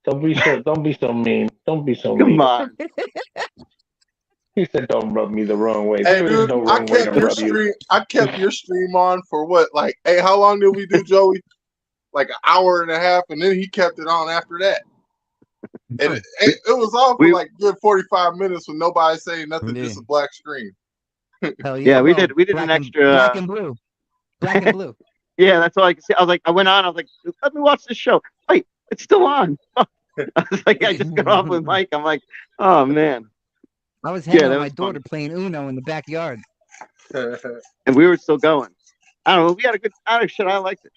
Don't be so mean. Don't be so Come mean. on. He said, "Don't rub me the wrong way." Hey, There is dude, no I wrong way to kept your rub you. stream. I kept your stream on for what? Like, hey, how long did we do, Joey? Like an hour and a half, and then he kept it on after that. And it was on for We like good 45 minutes with nobody saying nothing, Yeah. just a black screen. Hell yeah, we Well, did an black extra. black and blue. Black and blue. Yeah, that's all I could see. I was like, I went on. I was like, let me watch this show. Wait, it's still on. I was like, I just got off with Mike. I'm like, oh man. I was hanging Yeah, with that my was daughter fun. playing Uno in the backyard. And we were still going. I don't know. We had a good shit. I liked it.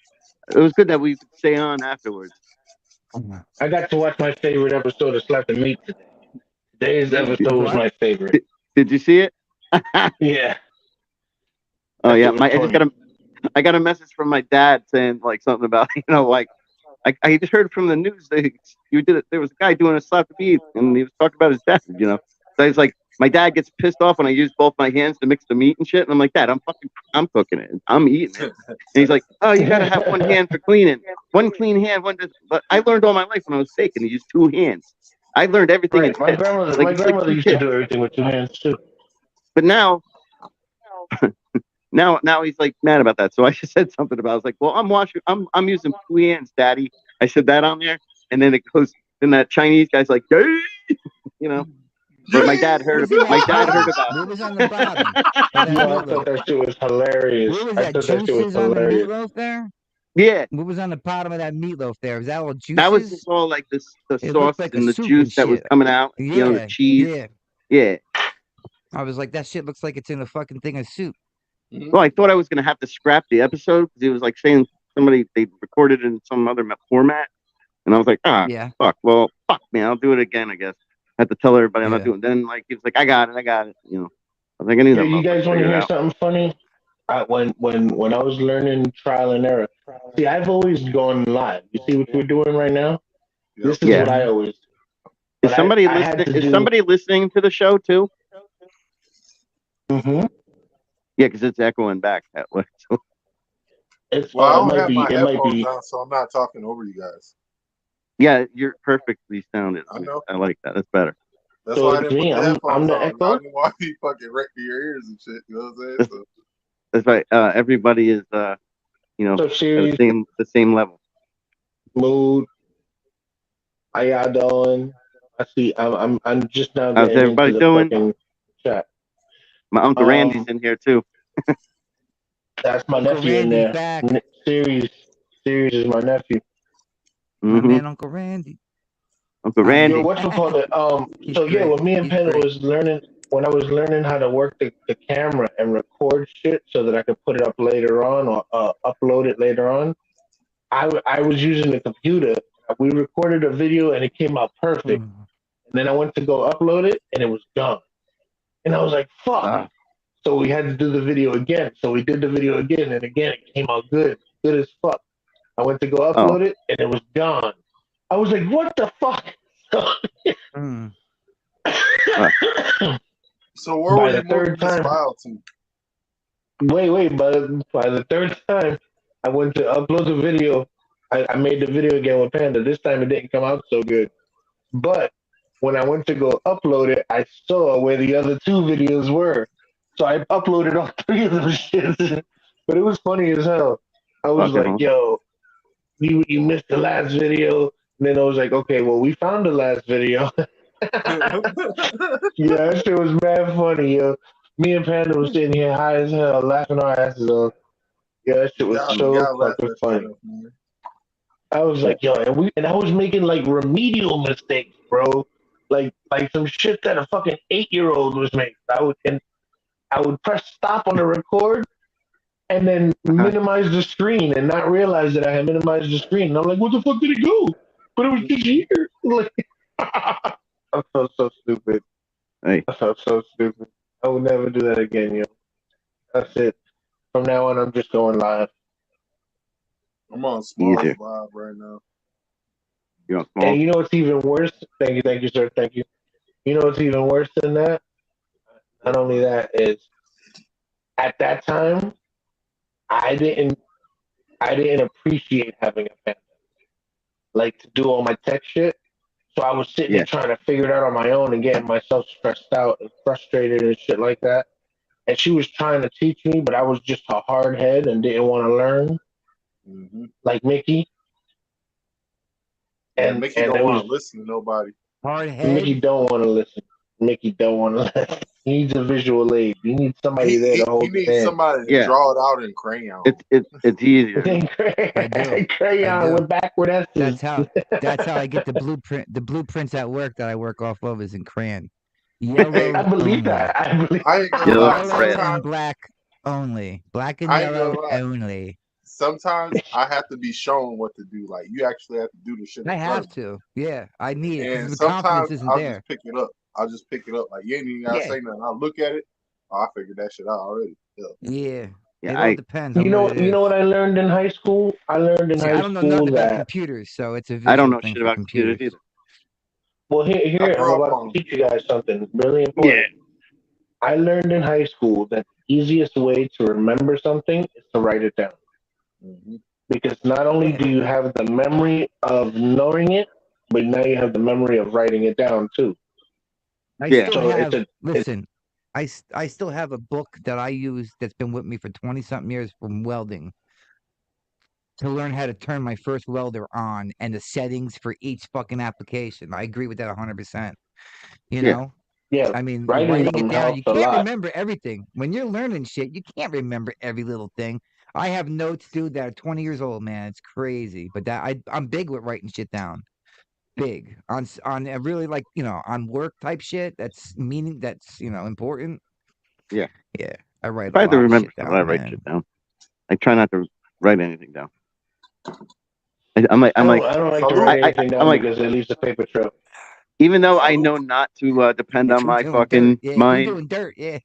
It was good that we could stay on afterwards. I got to watch my favorite episode of Slap the Meat today. Today's episode was What? my favorite. Did you see it? Yeah. Oh That yeah, shit was funny. I got a message from my dad saying like something about like I just heard from the news that you did it. There was a guy doing a slap the beat and he was talking about his dad. So he's like, my dad gets pissed off when I use both my hands to mix the meat and shit. And I'm like, Dad, I'm cooking it. I'm eating it. And he's like, oh, you gotta have one hand for cleaning, one clean hand, one. But I learned all my life when I was baking to use two hands. I learned everything in Right. My tips. grandmother Like my it's like grandmother two used to kids. do everything with two hands too. But now he's like mad about that. So I just said something about. I was like, well, I'm using two hands, Daddy. I said that on there, and then it goes. Then that Chinese guy's like, "Yay!" you know. But my dad heard. Who's in My that dad heard sauce? about. What was on the bottom of that Yo, I thought meatloaf? that shit was hilarious. What was I that thought that shit was juices on the hilarious. meatloaf there? Yeah, What was on the bottom of that meatloaf there? Was that all that was just juices? all like this, the It sauce looked like a and the soup and juice that was shit. coming out. The Yeah, cheese. yeah. Yeah. I was like, that shit looks like it's in a fucking thing of soup. Well, I thought I was gonna have to scrap the episode because he was like saying they recorded it in some other format, and I was like, Yeah, fuck. Well, fuck man, I'll do it again. I guess. I had to tell everybody I'm not yeah. doing. Then like he was like, I got it. I was like, I knew Yo, that you guys motherfucker want to figured it hear out. something funny? When I was learning trial and error, see, I've always gone live. You see what we're doing right now? This is Yeah. what I always. Is But somebody I had listening? to Is do. somebody listening to the show too? Hmm. Yeah, because it's echoing back that way. So. It's Well, I it don't might have be my it might headphones be. on, so I'm not talking over you guys. Yeah, you're perfectly sounded. I know. I like that. That's better. That's So why I it's didn't put me. the I'm headphones the on. I echo. didn't want you fucking wreck your ears and shit. You know what I'm saying? So, That's right. Everybody is So at the series same level. mood. How y'all doing? I see. I'm just now How's getting into everybody the doing? fucking chat. My Uncle Randy's in here too. That's my Uncle nephew in Randy's there. back. Series is my nephew. My hmm man, Uncle Randy. Uncle I Randy. Yo, what's called it? He's So yeah, great. when me and He's Panda great. was learning, when I was learning how to work the camera and record shit so that I could put it up later on or upload it later on, I was using the computer. We recorded a video and it came out perfect. Mm. And then I went to go upload it and it was done. And I was like, fuck. So we had to do the video again. So we did the video again and again it came out good as fuck. I went to go upload it and it was gone. I was like, what the fuck? Mm. so where By were the you moving third this time, file to? wait, by the third time, I went to upload the video. I made the video again with Panda. This time it didn't come out so good. But when I went to go upload it, I saw where the other two videos were. So I uploaded all three of them shits. But it was funny as hell. I was Fucking like, hell. yo, you missed the last video. And then I was like, okay, well, we found the last video. Yeah, that shit was mad funny, yo. Me and Panda was sitting here high as hell, laughing our asses off. Yeah, that shit was You so gotta laugh fucking that funny. shit up, man. I was like, yo, and I was making like remedial mistakes, bro. Like some shit that a fucking 8-year-old was making. I would press stop on the record and then minimize the screen and not realize that I had minimized the screen. And I'm like, what the fuck did it go? But it was just here. Like, I felt so stupid. Hey, I felt so stupid. I would never do that again, yo. That's it. From now on, I'm just going live. I'm on small Easier. live right now. You're on small. And you know what's even worse? Thank you, sir. Thank you. You know what's even worse than that? Not only that is at that time, I didn't appreciate having a family. Like to do all my tech shit. So I was sitting Yeah. there trying to figure it out on my own and getting myself stressed out and frustrated and shit like that. And she was trying to teach me, but I was just a hard head and didn't want to learn Hmm. like Mickey. Yeah, And Mickey and don't it want was to listen to nobody. Hard Mickey head. don't want to listen. Mickey don't want to listen. He needs a visual aid. He needs somebody there to He hold his needs hand. somebody to Yeah. draw it out in crayon. It's easier. I do. I Crayon do. with backward S's. That's how I get the blueprint. The blueprints at work that I work off of is in crayon. Hey, I Yellow believe only. that. I believe. I ain't gonna Yellow lie. and Yellow red. and Sometimes black only. Black and I ain't gonna yellow lie. only. Sometimes I have to be shown what to do. Like you actually have to do the shit I in front have of me. to. Yeah, I need it because And the confidence sometimes isn't I'll there. just pick it up. I'll just pick it up. Like you ain't even gotta Yeah, say nothing. I'll look at it. Oh, I figured that shit out already. Yeah. yeah. Yeah, It all depends You on what know. it You know is. what I learned in high school? I learned in See, I high don't know school nothing about that. computers, so it's a I don't visual know thing shit for about computers computers. either. Well, I here I'm grew up about on to teach you guys something really Yeah. important. I learned in high school that the easiest way to remember something is to write it down. hmm Because not only Yeah, do you have the memory of knowing it, but now you have the memory of writing it down too. I Yeah. still So have. it's Listen, I still have a book that I use that's been with me for 20 something years from welding to learn how to turn my first welder on and the settings for each fucking application. I agree with that 100%. You Yeah. know, yeah, I mean, writing writing it them down, helps you a can't lot. remember everything. When you're learning shit, you can't remember every little thing. I have notes, dude, that are 20 years old, man. It's crazy. But I'm big with writing shit down. Big on a really like, on work type shit. That's important. Yeah. Yeah, I write If a I have to lot of remember shit something, I down, write man. shit down. I try not to write anything down. I'm like, I don't like to salute. write anything I'm down like, because it leaves a paper trail. even though I Salute. know not to depend But on you're my doing dirt. fucking Yeah, you're mind, doing dirt. Yeah.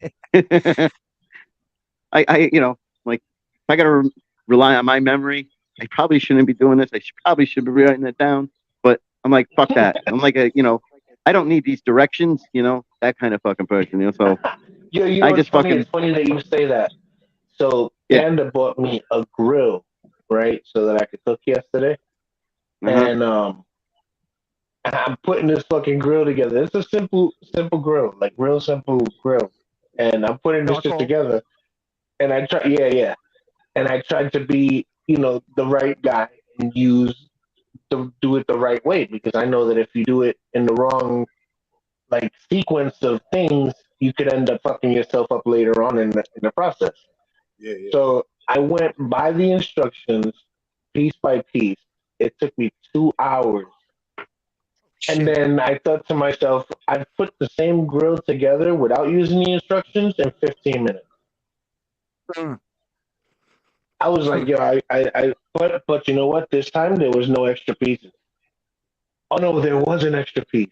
like if I gotta rely on my memory, I probably shouldn't be doing this. Probably should be writing it down. But I'm like, fuck that. I'm like I don't need these directions, that kind of fucking person, So You know I what's just funny? fucking It's funny that you say that. So yeah. Panda bought me a grill, right, so that I could cook yesterday, Uh-huh. and I'm putting this fucking grill together. It's a simple grill, like real simple grill, and I'm putting this shit Charcoal. together. And I try, yeah, and I tried to be, the right guy and do it the right way because I know that if you do it in the wrong like sequence of things, you could end up fucking yourself up later on in the process. Yeah, yeah. So I went by the instructions piece by piece. It took me 2 hours. And Shit. then I thought to myself, I put the same grill together without using the instructions in 15 minutes. Mm. I was like, yo, but you know what? This time there was no extra pieces. Oh no, there was an extra piece.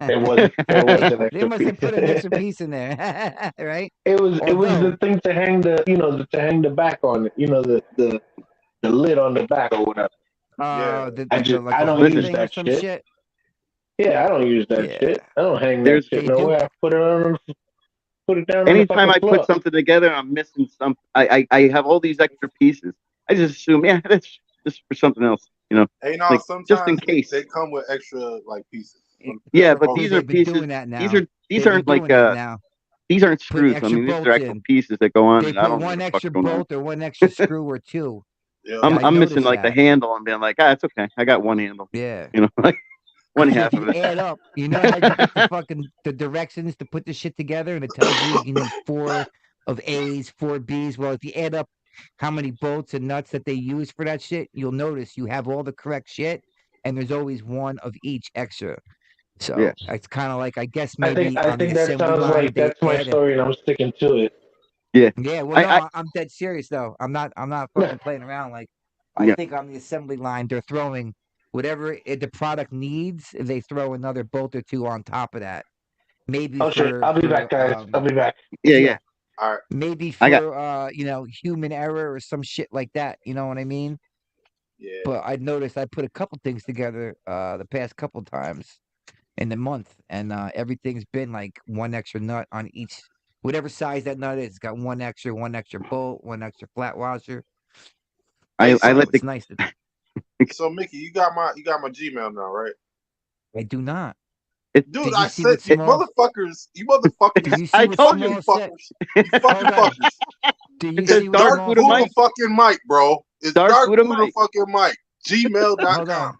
There was They an they extra must piece. have put an extra piece in there, right? It was Although, the thing to hang to hang the back on it. The lid on the back or whatever. Yeah. like I a don't hook use Listen, thing or that some shit. shit. Yeah, I don't use that Yeah, shit. I don't hang that there's shit they do. nowhere. I put it down on the anytime fucking I put floor. something together, I'm missing some. I have all these extra pieces. I just assume, yeah, that's just for something else, Hey, no, like just in sometimes they case. come with extra like pieces. Yeah, but Most Dude, these are they've been pieces. doing that These now. are these They've been aren't like doing that now. these aren't Putting screws. I extra mean, these are bolts actual in. pieces that go on, They and I put don't know what one the fuck's extra going on. bolt or one extra screw or two. yeah. Yeah, I I'm missing noticed like the that. handle and being like, it's okay. I got one handle, Yeah. like one Because half if you of it. add up, you know how you get the directions to put the shit together, and it tells you need 4 A's, 4 B's. Well, if you add up how many bolts and nuts that they use for that shit, you'll notice you have all the correct shit, and there's always one of each extra. Yeah, So it's kind of like I guess I think maybe I on the think that assembly sounds line like they that's my add a. story, and I'm sticking to it. yeah. Yeah, well, I no, I'm dead serious though. I'm not Yeah. fucking playing around. Like, I yeah. think on the assembly line they're throwing whatever the product needs. They throw another bolt or two on top of that. Maybe Oh shit! I'll be back, for guys. I'll be back. Yeah, yeah, yeah. All right. maybe I got. for human error or some shit like that. You know what I mean? Yeah. But I noticed I put a couple things together the past couple times in the month, and everything's been like one extra nut on each. Whatever size that nut is, it's got one extra bolt, one extra flat washer. Hey, I so So let it's the nice to. So Mickey, you got my Gmail now, right? I do not. It's Dude, Did you I see said what you small? motherfuckers, Did you see I what told you. fucking small said? fuckers, you fucking Hold on. fuckers. Did you It says see what Dark Dark small Buddha Buddha said? Mike. fucking Mike, bro. It's Dark Dark Buddha Buddha Mike. fucking Mike. Hold Gmail.com. on.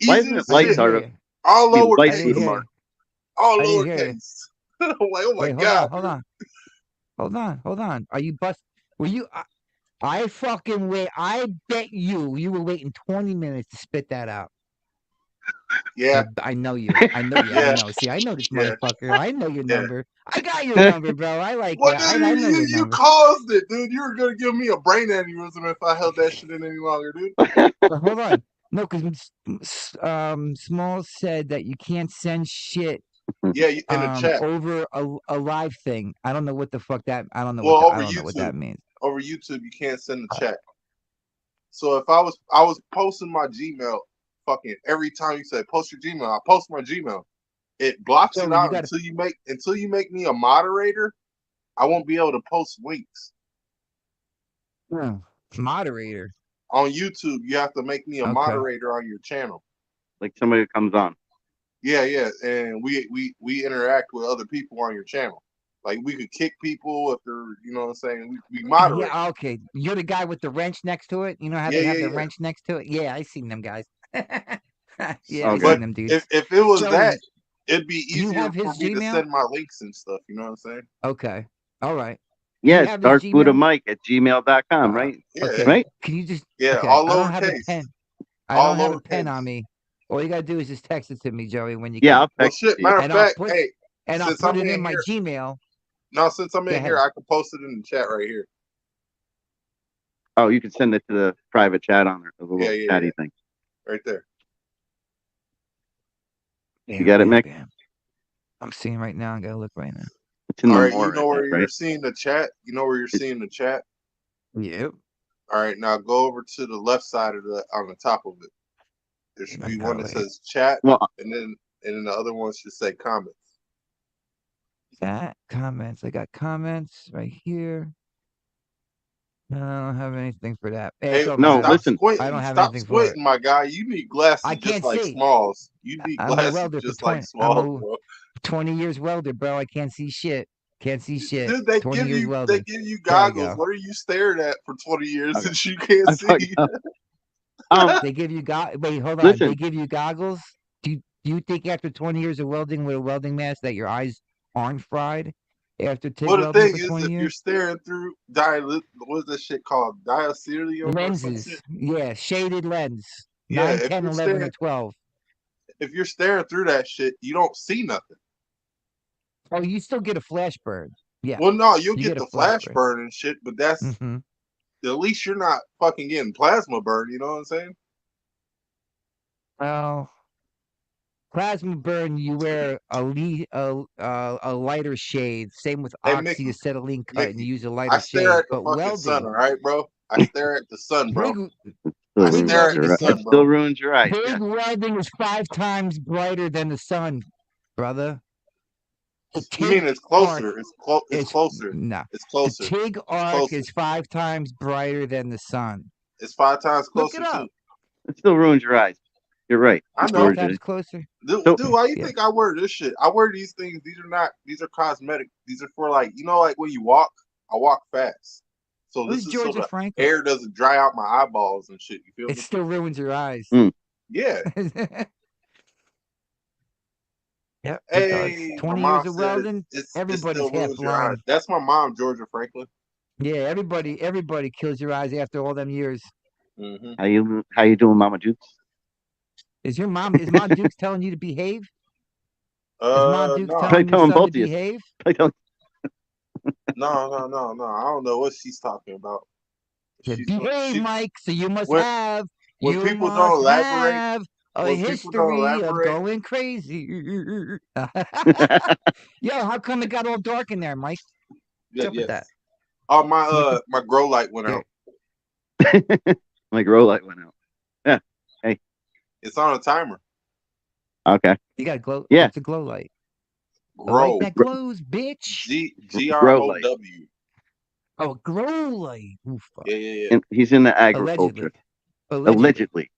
Why Easy isn't as it light I shit. didn't hear Buddha? you. All Be light I didn't Buddha lowercase. hear Mark? you. All I didn't hear you. lowercase. I'm like, oh my Wait, hold god, on, hold dude. on, hold on. Are you bust? Were you? I fucking wait. I bet you were waiting 20 minutes to spit that out. Yeah, I know you. I know you. I yeah, know. See, I know this yeah, motherfucker. I know your yeah. number. I got your number, bro. I like What, that. dude? I know your You number. caused it, dude. You were gonna give me a brain aneurysm if I held that shit in any longer, dude. But hold on. No, because Small said that you can't send shit Yeah, in the chat. over a live thing. I don't know what the fuck that. I don't know Well, what I over don't know what that YouTube. means. Over YouTube, you can't send the chat. So if I was posting my Gmail, fucking every time you say post your Gmail, I post my Gmail. It blocks So it you out gotta- until you make me a moderator. I won't be able to post links Moderator. on YouTube. You have to make me a Okay. moderator on your channel. Like somebody that comes on. Yeah, and we interact with other people on your channel. Like we could kick people if they're, you know what I'm saying. We moderate. Yeah, okay. You're the guy with the wrench next to it. You know how Yeah, they have yeah, the yeah. wrench next to it? Yeah, I seen them guys. Yeah, I Okay. But seen them dudes. if it was Joey, that, it'd be you easier have for his me to Gmail? send my links and stuff. You know what I'm saying? Okay. All right. Yeah, You it's have his Dark Buddha Gmail? Mike at gmail.com, right? Yeah, Okay. Right? Can you just yeah. okay? All I don't have a lowercase. pen. I All don't have a pen lowercase. on me. All you gotta do is just text it to me, Joey, when you Yeah, can. I'll Well, text shit. it to you. Matter of And I'll fact, put hey, and I'll since put I'm it in in my here, Gmail. no, since I'm Go in ahead. here, I can post it in the chat right here. Oh, you can send it to the private chat on there, the little Yeah, chatty yeah. thing. Right there. Yeah, You got it, Mick? bam. I'm seeing right now. I gotta look right now. It's in All the right, more, you know I where think, you're right? seeing the chat? You know where you're seeing the chat? Yep. All right, now go over to the left side of on the top of it. There should be one that says chat, Well, and then the other one should say comments. That comments. I got comments right here. No, I don't have anything for that. Hey, It's no, stop listen. squinting. I don't have Stop anything for it. squinting, my guy. You need glasses I just can't like see. Smalls. You need I'm a glasses welder for just like 20. Smalls, bro. 20 years welder, bro. I can't see shit. Can't see shit. Dude, they 20 give years you welding. they give you There you goggles. go. What are you staring at for 20 years Okay. that you can't I fucked see? up. They give you Wait, hold on. Listen. They give you goggles. Do you think after 20 years of welding with a welding mask that your eyes aren't fried after TIG Well, the welding thing for is, 20 if you're years? staring through what's this shit called? Diacetylium or some Lenses. shit? Yeah, shaded lens. Yeah, 9, if 10, you're 11, or staring 12. if you're staring through that shit, you don't see nothing. Oh, you still get a flash burn. Yeah. Well, no, you'll You get get a the flash flash burn and shit, but that's Mm-hmm. at least you're not fucking getting plasma burn. You know what I'm saying? Well, plasma burn, you wear a lighter shade. Same with Hey, Mickey, oxyacetylene cut, and you Mickey, use a I lighter stare shade. at the But fucking sun, welding, all right, bro. I stare at the sun, bro. big, I Still stare ruins at the your eyes. sun, It still bro. ruins your eyes. big Yeah. welding is 5 times brighter than the sun, brother. The You mean TIG it's arc closer? It's closer. no. It's The closer. TIG arc closer. is 5 times brighter than the sun. It's 5 times Look closer it up. too. It still ruins your eyes. You're right. I It know. 5 ruins your- times closer. Dude, So- why you Yeah. think I wear this shit? I wear these things. These are cosmetic. These are for like, like when you walk, I walk fast. So Who's this is so Georgia the Franklin? air doesn't dry out my eyeballs and shit. You feel It me? still ruins your eyes. Mm. Yeah. Yep, it Hey, does. my 20 mom years of said welding, it everybody's still half ruins your eyes. blind. That's my mom, Georgia Franklin. Yeah, everybody kills your eyes after all them years. Mm-hmm. How you doing, Mama Jukes? Is Mom Dukes telling you to behave? Is Mom Dukes No, Probably telling your telling son both to of you. behave? I don't. no. I don't know what she's talking about. To behave, Mike. So you must when have. when You people don't must elaborate, have a when people don't history of elaborate, going crazy. Yo, how come it got all dark in there, Mike? What's up with that? Oh, my grow light went Yeah. out. My grow light went out. Yeah. Hey. It's on a timer. Okay. You got a glow. Yeah. It's a glow light. A Grow. light that glows, bitch. GROW. Oh, a grow light. Oof. Yeah. And he's in the agriculture. Allegedly.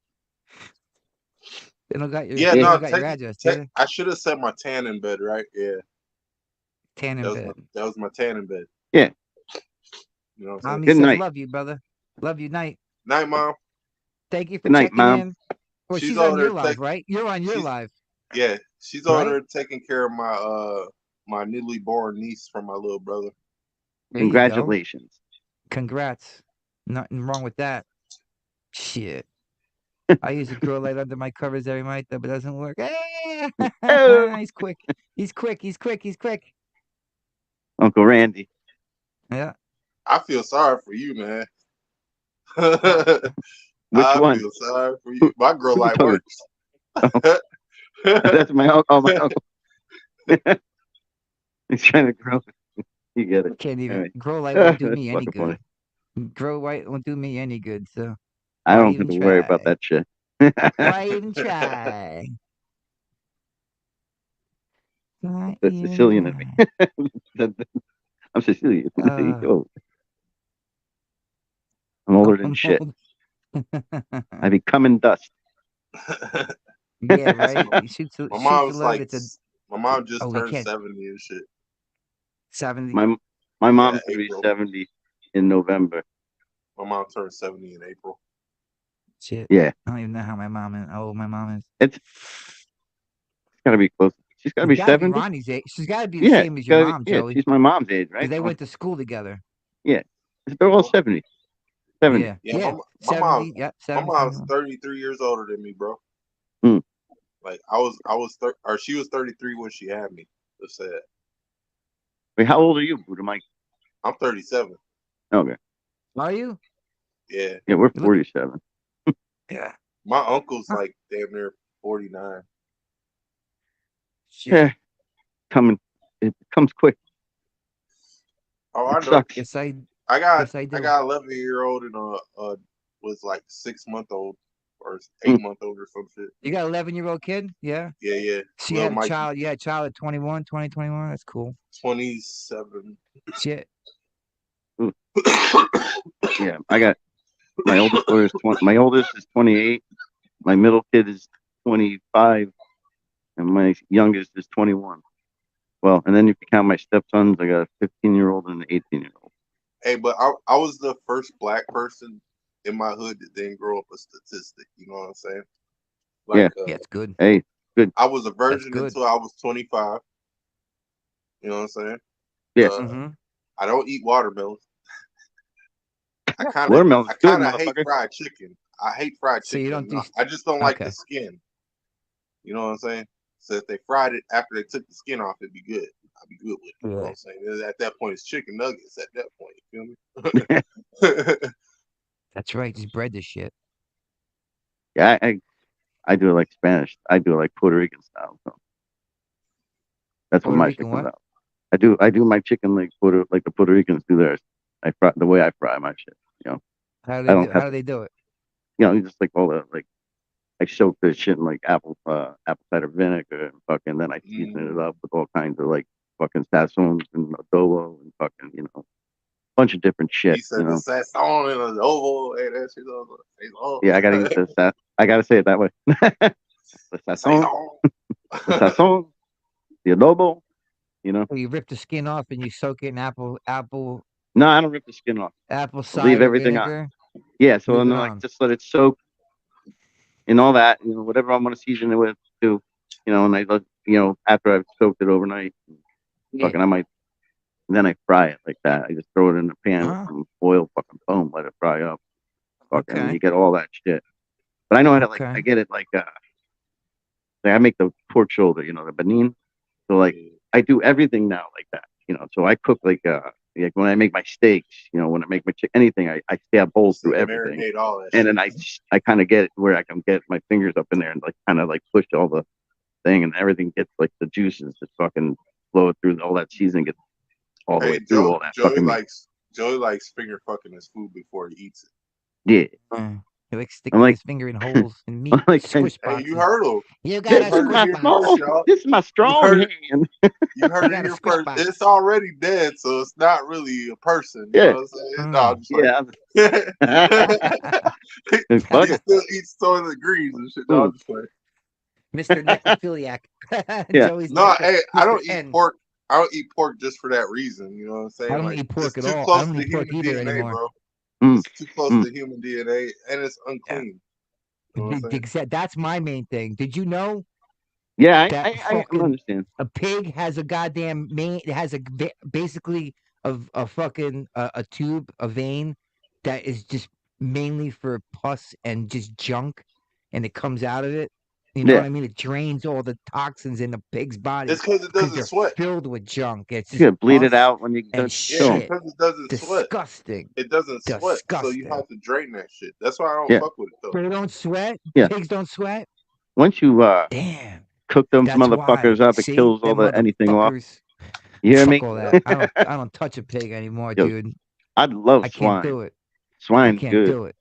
They don't got your. Yeah, They no, don't got your address, do they? I should have said my tan in bed, right? Yeah, Tan in bed. that was my tan in bed. Yeah. You know what I'm saying? Mommy Good says, night. "Love you, brother. Love you, night. Night, Mom. Thank you for Good night, checking Mom. in." Well, She's she's over on there your live, right? You're on your she's- live. Yeah, she's over Right? there taking care of my newly born niece from my little brother. There you go. Congratulations. Congrats. Nothing wrong with that. Shit. I use a grow light under my covers every night, though, but it doesn't work. Oh. He's quick. He's quick. He's quick. He's quick. Uncle Randy. Yeah. I feel sorry for you, man. Which I one? feel sorry for you. My grow who light told works. That's my uncle. Oh, my uncle. He's trying to grow. You get it. Can't even. Alright. Grow light won't do That's me any fucking good. funny. Grow light won't do me any good, so I why don't have even to worry about try? that shit. Why even try? Why That's even Sicilian in me. try? I'm Sicilian. There you Uh, go. I'm older than shit. I become in dust. Yeah, right. You shoot the My shoot the mom's load. like, It's a my mom just oh, we turned can't 70 and shit. 70. My Yeah, mom's gonna be April. 70 in November. My mom turned 70 in April. Shit. Yeah, I don't even know how old my mom is. it's gotta be close. She's gotta be She's gotta be 70. Ronnie's age. She's gotta be the Yeah, same as your mom, yeah. Joey. She's my mom's age, Because right? they went to school together. Yeah, they're all 70. 70. Yeah. Yeah, Yeah. my 70. mom's Yep. my 70. mom's 71. 33 years older than me, bro. Hmm. Like or she was 33 when she had me. Let's say that. Wait, how old are you, Buddha Mike? I'm 37. Okay. Are you? Yeah, Yeah, we're You look- 47. Yeah. my uncle's like damn near 49. Shit. Yeah, it comes quick. Oh, I It know. sucks. Yes, I I do. got 11-year-old and was like 6-month-old or 8-month-old or some shit. You got an 11-year-old kid? Yeah. Yeah. She Lil had a Mikey, child. You had a child at 21, 21. That's cool. 27. Shit. Yeah, I got my oldest daughter is 20. My oldest is 28. My middle kid is 25, and my youngest is 21. Well, and then if you count my stepsons, I got a 15-year-old and an 18-year-old. Hey, but I was the first black person in my hood that didn't grow up a statistic. You know what I'm saying? Like, Yeah, it's good. Hey, I was a virgin good. until I was 25. You know what I'm saying? Yeah. Mm-hmm. I don't eat watermelon. I kind Watermelon's of good, hate motherfucker. fried chicken. I hate fried So you chicken. don't do- I just don't like Okay. the skin. You know what I'm saying? So if they fried it after they took the skin off, it'd be good. I'd be good with it. You know what I'm saying? At that point, it's chicken nuggets. At that point, you feel me? That's right. Just bread this shit. Yeah, I do it like Spanish. I do it like Puerto Rican style. So that's what Puerto my Rican shit what? comes out. I do my chicken like the Puerto Ricans do theirs. I fry the way I fry my shit. You know, How do I they don't do? have How do they do it? just like all the like. I soak the shit in like apple cider vinegar and fucking then I season it up with all kinds of like fucking sazons and adobo and fucking bunch of different shit. He said the sazon and adobo. Hey, that shit on. Yeah, I gotta use the I gotta say it that way. The sazon, the sazon, the adobo. You rip the skin off and you soak it in apple No, I don't rip the skin off. cider Leave everything on. vinegar. Yeah, so Leave then it like on. just let it soak and all that. Whatever I'm gonna season it with too. And I let after I've soaked it overnight, fucking I might. Then I fry it like that. I just throw it in the pan with some oil, fucking boom, let it fry up. Fucking, and you get all that shit. But I know how to I get it like I make the pork shoulder, the benin. So like I do everything now like that, So I cook like when I make my steaks, when I make my anything, I stab holes through everything, Marinate all that and then I kind of get it where I can get my fingers up in there and like kind of like push all the thing, and everything gets like the juices that fucking flow through all that seasoning gets all the way through all that. Joey likes finger fucking his food before he eats it. Yeah. He likes sticking his finger in holes in meat. Squish hey, boxes. you heard him. You got a squish box. This is my strong hand. You heard it here first. It's already dead, so it's not really a person. You know what I'm saying? No, I'm just he still eats toilet greens and shit. No, I'm just playing. Mr. Necrophiliac. Yeah. Joey's No, hey, I Mr. don't eat N. pork. I don't eat pork just for that reason. You know what I'm saying? I don't Like eat it's pork at too all. I close don't to eat pork human either DNA, anymore. bro. Mm, It's too close mm. to human DNA, and it's unclean. You know what I'm saying? That's my main thing. Did you know Yeah, that I fucking understand. a pig has a goddamn main? It has basically a fucking a tube, a vein that is just mainly for pus and just junk, and it comes out of it. You know what Yeah, I mean? It drains all the toxins in the pig's body It's because it because doesn't they're sweat. filled with junk. It's you just gotta bleed it pus out when you and go Yeah, kill 'em. shit. because it doesn't sweat. Disgusting. It doesn't sweat, so you Disgusting. have to drain that shit. That's why I don't Yeah, fuck with it though. They don't sweat. yeah. Pigs don't sweat. Once you Damn. cook them That's why. motherfuckers up, it See, kills all them the anything off. motherfuckers. You hear Fuck me? all that. I don't touch a pig anymore, Yo, dude. I love I can't swine. do it. I Swine's can't good. do it.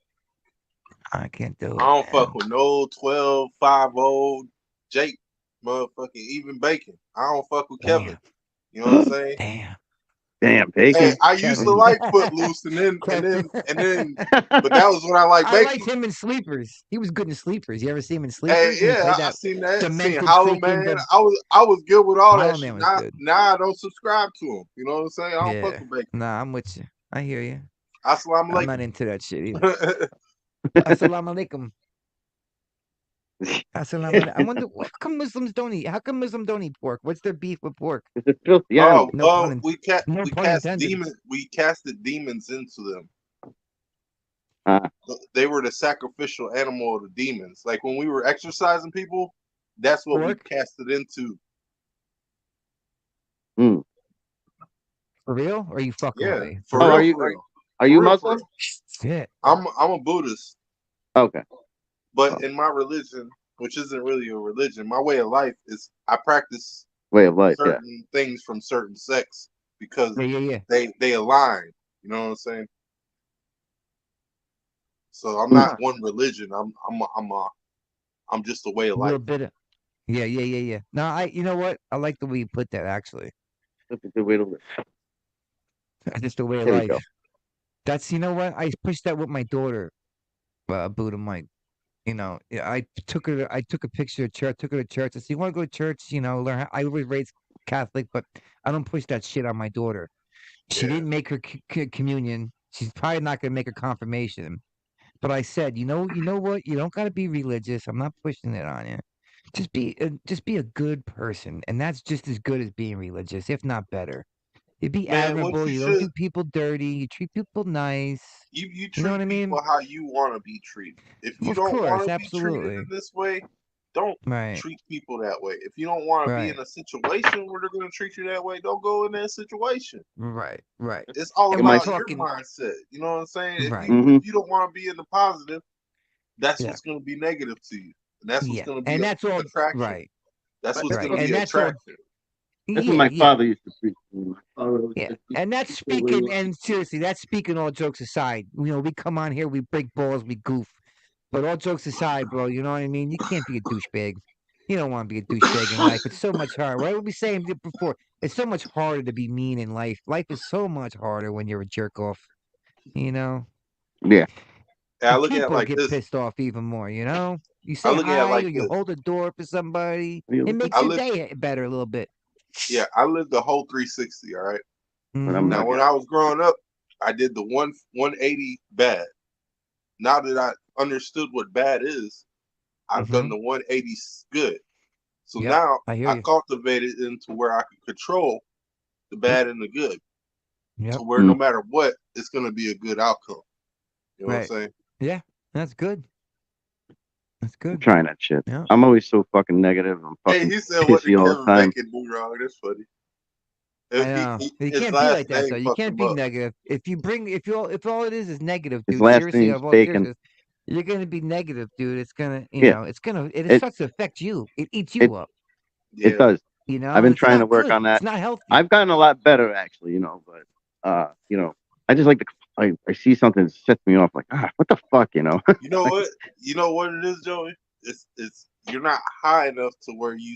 I can't do it. I don't Man. fuck with no 12, 5-0 Jake, motherfucking even bacon. I don't fuck with Kevin. Damn. You know what I'm saying? Damn. Damn, Hey, bacon. I used to Kevin. like Footloose, but that was when I like I liked bacon. him in Sleepers. He was good in Sleepers. You ever see him in Hey, Sleepers? When he yeah, played I that seen that. Seen demented Hollow freaking Man. I was good with all Hollow that Man shit. was Now, good. now I don't subscribe to him. You know what I'm saying? I don't fuck Yeah. with bacon. Nah, I'm with you. I hear you. Assalamu I'm not alaikum. into that shit either. Assalamu alaikum. Assalamu alaikum. I wonder how come Muslims don't eat. How come Muslims don't eat pork? What's their beef with pork? It's a filthy Oh, animal. No pun. we No pun intended. casted demons into them. Ah. They were the sacrificial animal of the demons. Like when we were exercising people, that's what Pork? we casted into. Mm. For real? Or are you fucking Yeah, with me? for Oh, real. are you for real. are you For real, Muslim? for real. Shit. I'm a Buddhist, Okay. but in my religion, which isn't really a religion, my way of life is I practice Way of life. Yeah. certain things from certain sects because Yeah. they align. You know what I'm saying? So I'm Hmm. not one religion. I'm just a way of A life. little bit of. Yeah. No, you know what? I like the way you put that. Actually, That's a good way to live. that's just the way of There you life. go. That's you know what? I pushed that with my daughter, Buddha Mike. You know, yeah, I took a picture of church. Took her to church. I said, "You want to go to church? You know, learn." I was raised Catholic, but I don't push that shit on my daughter. She Yeah. didn't make her communion. She's probably not gonna make her confirmation. But I said, you know what? You don't gotta be religious. I'm not pushing it on you. Just be a good person, and that's just as good as being religious, if not better. You be Man, what admirable. you You don't should do people dirty. You treat people nice. you You know what treat I mean? people how you want to be treated. If you Of don't want course, to be treated absolutely. in this way, don't Right, treat people that way. If you don't want to be right, in a situation where they're going to treat you that way, don't go in that situation. right. It's all And It we're might. about your talking mindset. You know what I'm saying? right. Mm-hmm. If you don't want to be in the positive, that's Yeah, what's going to be negative to you, and that's what's yeah. going to be And a that's all attraction. right, That's what's right. going to And be that's all attraction. That's what yeah, my yeah. father used to preach. My father always Yeah, said, and that's "People where you speaking, want and seriously, that's speaking all jokes aside. You know, we come on here, we break balls, we goof. But all jokes aside, bro, you know what I mean? You can't be a douchebag. You don't want to be a douchebag in life. It's so much harder. What were we saying before? It's so much harder to be mean in life. Life is so much harder when you're a jerk off, you know? Yeah. And I And look at it people like get this. pissed off even more, you know? You I say look at it hi like or you this. hold a door for somebody, What are you it looking makes I your live, day better a little bit. yeah, I lived the whole 360. All right. But I'm Hmm Now, not when good. I was growing up, I did the 180 bad. Now that I understood what bad is, I've done hmm the 180 good. So Yep, now I hear I you. cultivated into where I can control the bad and the good, to Yep, where no matter what, it's going to be a good outcome. You know what I'm right. saying? Yeah, that's good. That's I'm good. trying that shit. Yeah. I'm always so fucking negative. I'm Hey, fucking he said, "What did pissy all the Kevin time. Bacon do wrong?" That's funny. I know. You His can't be last like that though. name You fucked can't him be up. negative. If all it is negative, His dude. last Seriously, name's of all Bacon. seriousness, you're gonna be negative, dude. It's gonna, Yeah. it It starts to affect you. It eats it you up. it Yeah, does. You know, I've and been it's trying to not work good. on that. It's not healthy. I've gotten a lot better actually, but I just like to I see something that sets me off like, what the fuck, you know what? You know what it is, Joey. It's you're not high enough to where you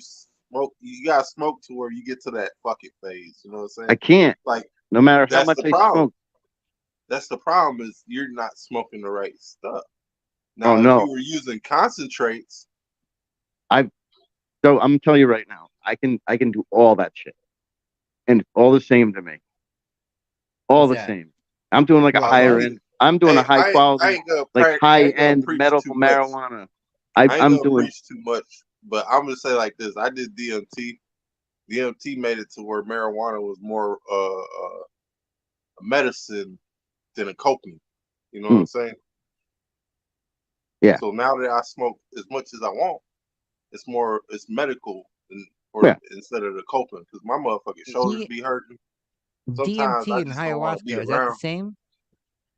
smoke. You got to smoke to where you get to that fuck it phase. You know what I'm saying? I can't. Like No matter how that's much the I problem. smoke. That's the problem is you're not smoking the right stuff. Oh Now, if you no. were using concentrates, I've So I'm telling you right now, I can do all that shit, and it's all the same to me. All What's the that? same. I'm doing like a What? higher What? end. I'm doing Hey, a high I quality, ain't gonna like I high ain't gonna end preach too medical much. marijuana. I ain't I'm gonna doing. preach too much, but I'm gonna say like this: I did DMT. DMT made it to where marijuana was more a medicine than a coping. You know what I'm saying? Yeah. So now that I smoke as much as I want, it's medical Yeah. instead of the coping because my motherfucking shoulders be hurting. Sometimes I DMT and just don't want to be ayahuasca, is that the around. same?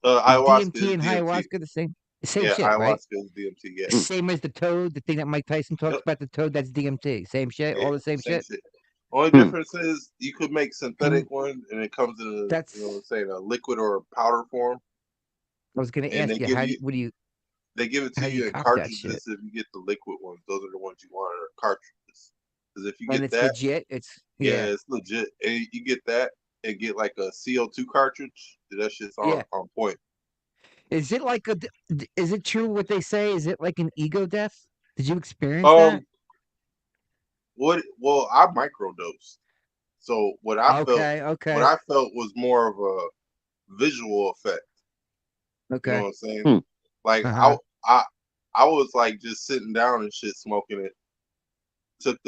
Is Ayahuasca DMT is and DMT. ayahuasca the same? Same Yeah, shit, right? ayahuasca is DMT. Yeah. Same as the toad, the thing that Mike Tyson talks Yep. about, the toad, that's DMT. Same shit, Yeah, all the same same shit. shit. Only Hmm. difference is you could make synthetic one, and it comes in a That's. you know what I'm saying, a liquid or a powder form, I was gonna and ask you, they give it to how do you you in cop that shit? cartridges. If you get the liquid ones, those are the ones you want are cartridges. Because if you And get it's that, legit. yeah, Yeah, it's legit. And you get that and get like a CO2 cartridge. That shit's yeah. on point. Is it like is it true what they say? Is it like an ego death? Did you experience that? Um, Well, I microdosed. So Okay, what okay, I felt was more of a visual effect. You know okay. what I'm saying? Hmm. Like Uh-huh. I was like just sitting down and shit, smoking it. Took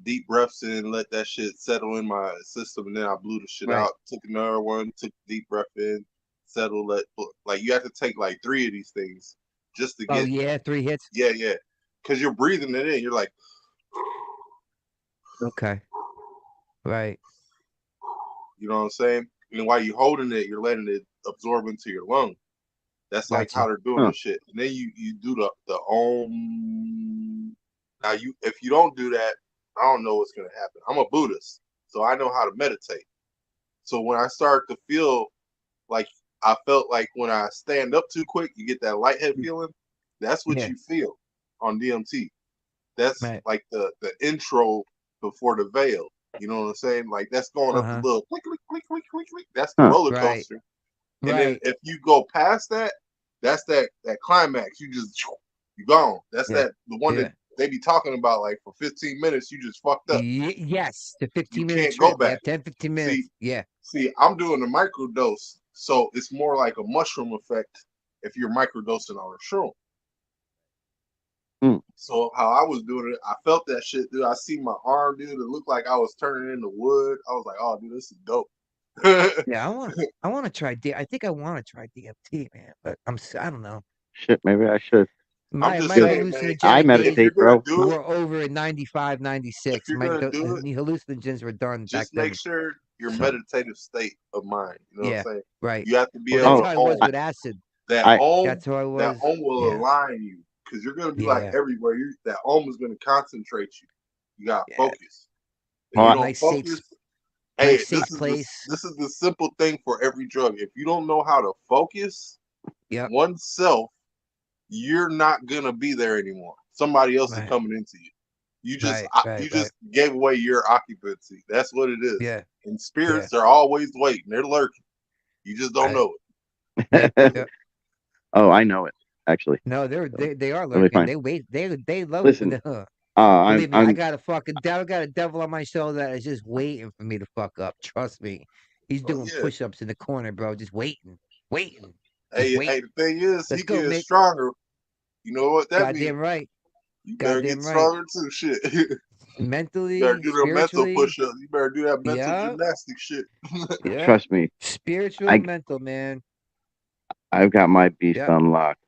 deep breaths in, let that shit settle in my system, and then I blew the shit Right. out. Took another one, took a deep breath in, settle. Like you have to take like 3 of these things just to Oh get yeah, 3 hits. yeah, because you're breathing it in. You're like, Okay. Right. you know what I'm saying? And while you're holding it, you're letting it absorb into your lung. That's like how Gotcha. they're doing Huh. this shit. And then you do the om. Now if you don't do that, I don't know what's gonna happen. I'm a Buddhist, so I know how to meditate. So when I start to feel like I felt like when I stand up too quick, you get that lighthead feeling. That's what Yeah. you feel on DMT. That's Right. like the intro before the veil. You know what I'm saying? Like that's going up the Uh-huh. little click, click, click, click, click, click. That's the Huh. roller Right. coaster. And then Right. if you go past that, that's that climax. You gone. That's Yeah. the one Yeah. that they be talking about. Like for 15 minutes, you just fucked up. Yes, the You 15-minute can't go trip. Yeah, back. 10, 15 See, minutes. Yeah. I'm doing a microdose, so it's more like a mushroom effect if you're microdosing on a shroom. Hmm. So how I was doing it, I felt that shit, dude. I see my arm, dude. It looked like I was turning into wood. I was like, oh, dude, this is dope. Yeah, I want to try I think I want to try DMT, man, but I don't know. Shit. Maybe I should. I'm My just my Because saying, man. I hallucinogenic days If you're meditate, gonna bro. do it, were over in 95, if 96. you're My gonna do it, the hallucinogens were done back just make then. sure your So meditative state of mind. You know what yeah, I'm saying? right. You have to be Well, able that's Oh, to how I was own I, with acid. that I ohm. That's how I That was. ohm will Yeah, align you because you're gonna be like yeah, everywhere. That ohm is gonna concentrate you. You got to yeah, focus. If you yeah. well, don't focus, hey, Nice safe place. this is the simple thing for every drug. If you don't know how to focus Yep. oneself, you're not gonna be there anymore. Somebody else is Right, coming into you. right, You right, right. just gave away your occupancy. That's what it is. Yeah, And yeah, spirits are always waiting. They're lurking. You just don't right. know Yep, it. yep. oh, I know it actually. No, So they are it'll be lurking. fine. They wait. They love. Listen, Believe me, I I'm got a fucking devil. Got a devil on my shoulder that is just waiting for me to fuck up. Trust me, he's Oh doing yeah. push-ups in the corner, bro. Just waiting, waiting, just Hey, waiting. the thing is, Let's he go, getting Mick. stronger. You know what that means? Goddamn right. You better get Goddamn right. stronger too. Shit. You better Mentally, do the mental spiritually, push-ups. You better do that mental yeah, gymnastic shit. yeah. trust me. Spiritual I and mental, man. I've got my beast Yep. unlocked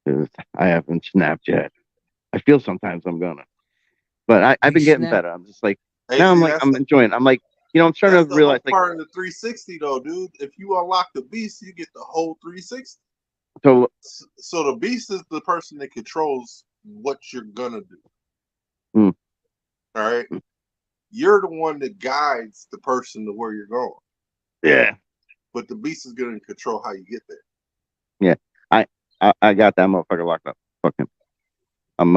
because I haven't snapped yet. I feel sometimes I'm gonna, but I've You been getting snap. better. I'm just like Hey, now. see, I'm enjoying. I'm like I'm starting that's to the whole realize like part of the 360 though, dude. If you unlock the beast, you get the whole 360. so. So the beast is the person that controls what you're gonna do. Hmm, All right. You're the one that guides the person to where you're going. yeah, But the beast is gonna control how you get there. yeah. I, I got that motherfucker locked up. Fuck him. I'm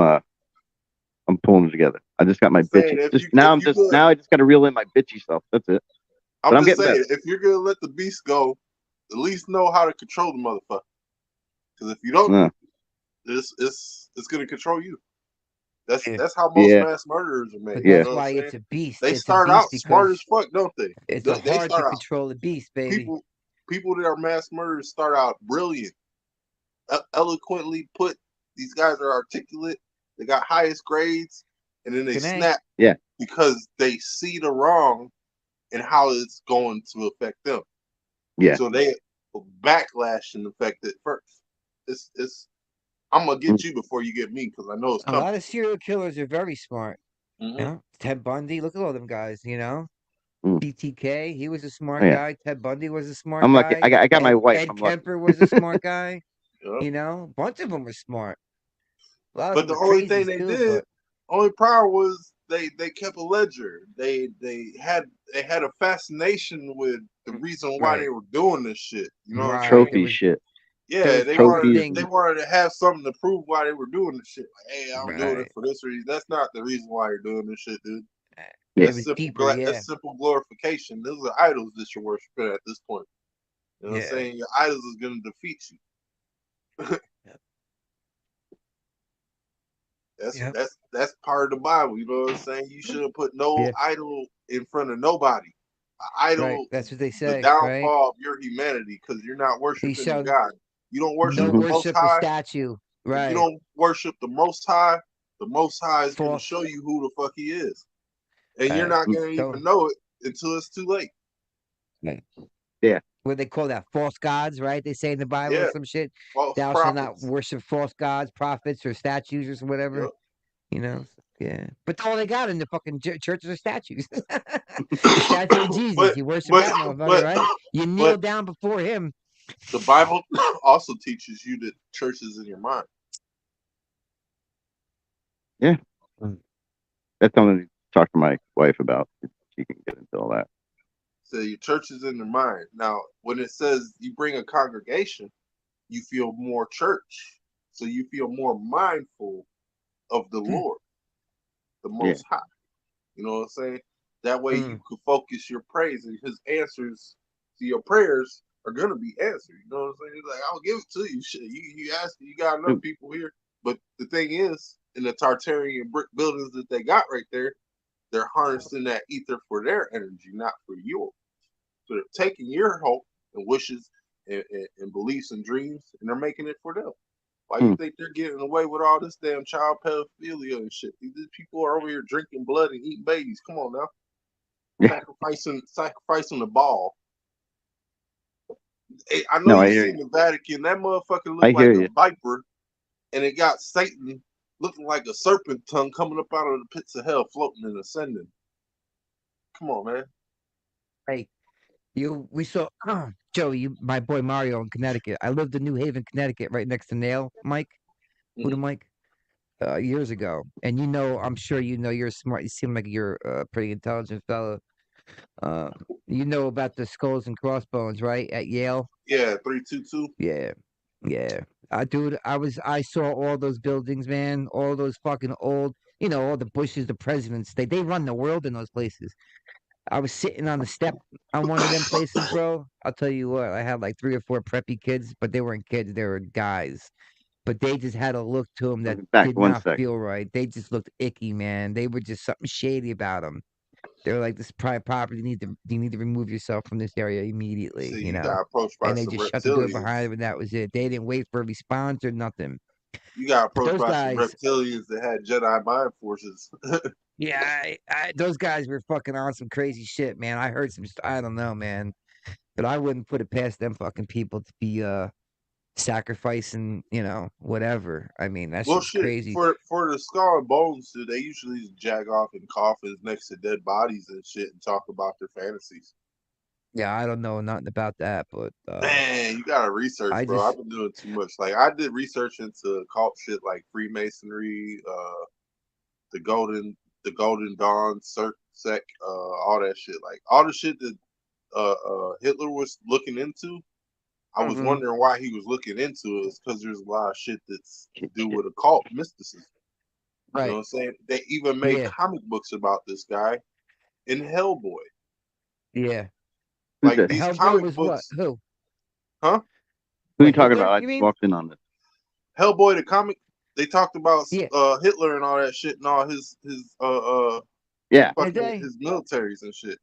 I'm pulling it together. I just got my Saying bitchy. Just now if I'm you just could, now I just got to reel in my bitchy self. That's it. But I'm I'm just getting saying, better. if you're gonna let the beast go, at least know how to control the motherfucker. Because if you don't, Uh, it's gonna control you. Yeah. That's how most Yeah. mass murderers are made. But You Yeah. that's know what why I'm saying? it's a beast. They It's a start beast out smart as because fuck, don't they? it's a They hard to start out control the beast, baby. people that are mass murderers start out brilliant, eloquently put. These guys are articulate. They got highest grades, and then they Can I? snap Yeah. because they see the wrong and how it's going to affect them. Yeah. So they backlash and affect it first. It's I'm gonna get you before you get me because I know it's A coming. lot of serial killers are very smart. Mm-hmm. You know, Ted Bundy. Look at all them guys. You know, Mm. BTK. He was a smart Oh, yeah. guy. Ted Bundy was a smart I'm lucky. guy. I got my wife. Ed I'm lucky. Kemper was a smart guy. Yeah. You know, a bunch of them were smart. A lot of But them the were only thing crazies they too. did, But only power was they kept a ledger. They had a fascination with the reason why they right, were doing this shit. You know what I'm right. saying? There Trophy was shit. Yeah, proof of Trophies. things. they wanted to have something to prove why they were doing this shit. Like, hey, I'm doing it Right. for this reason. That's not the reason why you're doing this shit, dude. Yeah. It was deeper. Yeah. That's simple glorification. Those are idols that you're worshiping at this point. You know what I'm Yeah. saying? Your idols is gonna defeat you. Yep. That's part of the Bible. You know what I'm saying? You shouldn't put no Yeah. idol in front of nobody. An Right. idol, That's what they the say. Right. downfall of your humanity, because you're not He worshiping the showed God. You don't worship no Mhm. the Most worship a High. statue. If you Right. don't worship the Most High is going to False. show you who the fuck He is, and you're Right. not going to So even know it until it's too late. Yeah. what they call that, false gods, right? They say in the Bible or Yeah, some shit. false Thou shalt not prophets. worship false gods, prophets, or statues or whatever. Yep. You know. Yeah. But all they got in the fucking churches are statues. The statue of Jesus. but You worship but that motherfucker, but right? You kneel but down before him. the Bible also teaches you that church is in your mind. Yeah. Mm. That's something to talk to my wife about. She can get into all that. So your church is in the mind. Now, when it says you bring a congregation, you feel more church. So you feel more mindful of the Lord, the Most High. You know what I'm saying? That way you could focus your praise, and His answers to your prayers are gonna be answered. You know what I'm saying? He's like, I'll give it to you. Shit, you ask, you got enough people here. But the thing is, in the Tartarian brick buildings that they got right there, they're harnessing that ether for their energy, not for yours. So they're taking your hope and wishes and beliefs and dreams, and they're making it for them. Why you think they're getting away with all this damn child pedophilia and shit? These people are over here drinking blood and eating babies. Come on now, Yeah. sacrificing the ball. Hey, I know No, I you've hear seen you. the Vatican. That motherfucker I looked like hear a you. viper, and it got Satan looking like a serpent tongue coming up out of the pits of hell, floating and ascending. Come on, man. Hey, we saw Joey, my boy Mario in Connecticut. I lived in New Haven, Connecticut, right next to Nail Mike, Buddha Mike, years ago. And you know, I'm sure you know, you're smart. You seem like you're a pretty intelligent fellow. You know about the skulls and crossbones, right? At Yale. Yeah, 322. Yeah, yeah. Dude, I saw all those buildings, man. All those fucking old, all the Bushes, the presidents. They run the world in those places. I was sitting on the step on one of them places, bro. I'll tell you what, I had like 3 or 4 preppy kids, but they weren't kids, they were guys. But they just had a look to them I'll that be back did one not sec. feel right. They just looked icky, man. They were just something shady about them. They were like, "This private property. You need to remove yourself from this area immediately." See, you got approached by And they some just shut the door behind reptilians. them, and that was it. They didn't wait for a response or nothing. You got But approached those by some guys, reptilians that had Jedi mind forces. yeah, those guys were fucking on some crazy shit, man. I heard some. I don't know, man. But I wouldn't put it past them fucking people to be sacrificing, whatever. I mean, that Well, shit's shit. crazy. For the skull and bones, they usually just jag off in coffins next to dead bodies and shit and talk about their fantasies. Yeah, I don't know nothing about that, but Man, you gotta research, I bro. I've just been doing too much. Like I did research into cult shit like Freemasonry, the Golden Dawn, sect, all that shit. Like all the shit that Hitler was looking into. I was wondering why he was looking into it. It's because there's a lot of shit that's to do with occult mysticism. You know what right. I'm saying? They even made Yeah, comic books about this guy in Hellboy. yeah. Who's Like this? these Hellboy comic was what? books, Who? huh? Who are you What, talking Hitler, about? I you just mean? walked in on this. Hellboy the comic. They talked about Yeah. Hitler and all that shit and all his Yeah, fucking they? his militaries and shit.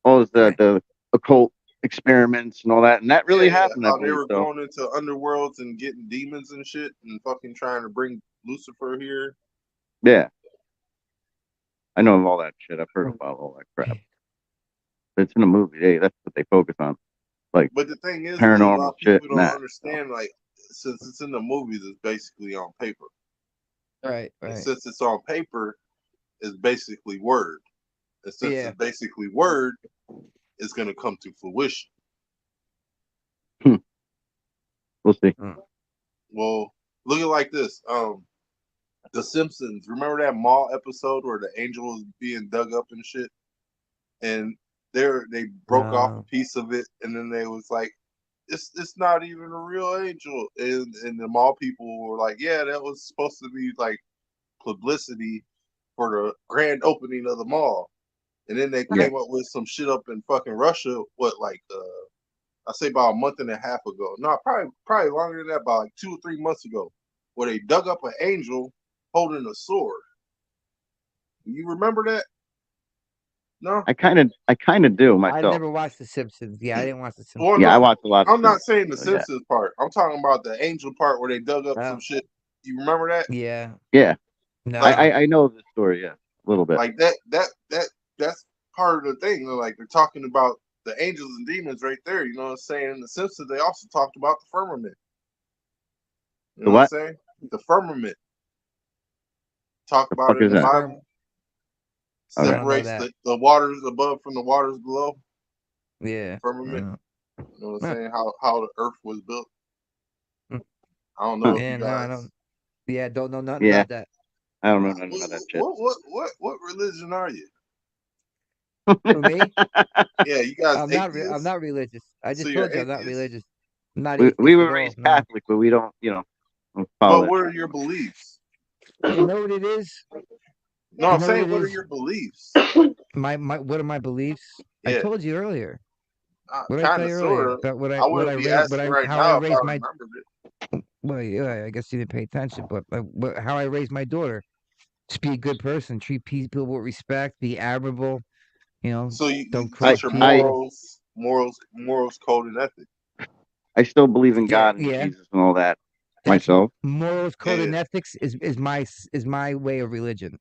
all Right. the occult experiments and all that, and that really Yeah, happened, I how they believe. were So going into underworlds and getting demons and shit and fucking trying to bring Lucifer here. yeah, I know of all that shit. I've heard about all that crap. It's in a movie. Hey, that's what they focus on, like But the thing is, a paranormal lot of shit people and don't that. understand. Like, since it's in the movies, it's basically on paper. Right. And Right. since it's on paper, it's basically word. And since Yeah. it's basically word, it's gonna come to fruition. We'll see. Well, look at it like this. The Simpsons. Remember that mall episode where the angel was being dug up and shit, and they broke off a piece of it, and then they was like, "It's not even a real angel," and the mall people were like, "Yeah, that was supposed to be like publicity for the grand opening of the mall," and then they Yeah. came up with some shit up in fucking Russia. What like I say about a month and a half ago. No, probably longer than that, about like 2 or 3 months ago, where they dug up an angel holding a sword. You remember that? No. I kind of do I myself. never watched The Simpsons. Yeah, I didn't watch The Simpsons. Well, Yeah, I no, watch a lot of. I'm not saying the Simpsons, so yeah. Simpsons part. I'm talking about the angel part where they dug up some shit. You remember that? Yeah. Yeah, No. Like- I know the story. Yeah, a little bit. Like that's part of the thing. Like they're talking about the angels and demons right there. You know what I'm saying? In the Simpsons, they also talked about the firmament. You know The what what? I'm saying? The firmament. Talk about fuck it in is the that? Bible. Okay. I don't know Separates that. the waters above from the waters below. Yeah. Firmament. You know what I'm Huh. saying? How the earth was built. Mm. I don't know if Yeah. you No, I guys. don't. Yeah, don't know nothing Yeah, about that. I don't know nothing about that shit. What religion are you? For me, Yeah, you guys I'm atheists. not religious. I So just you're told you I'm not atheists. religious. I'm not we atheist were at all. raised No. Catholic, but we don't, don't But follow what that. are your beliefs? You know what it is? No, You I'm know saying what it what are is? your beliefs? My what are my beliefs? I Yeah, told you earlier. What did I kind tell of, you sort earlier of. about I wouldn't be asking right how I now if I raised my remembered it. well, yeah, I guess you didn't pay attention, but how I raised my daughter. Just be a good person, treat people with respect, be admirable, So you don't I teach cross your people. morals, code, and ethics. I still believe in Yeah, God and yeah. Jesus and all that That's myself. morals, code, Yeah, and ethics is my way of religion.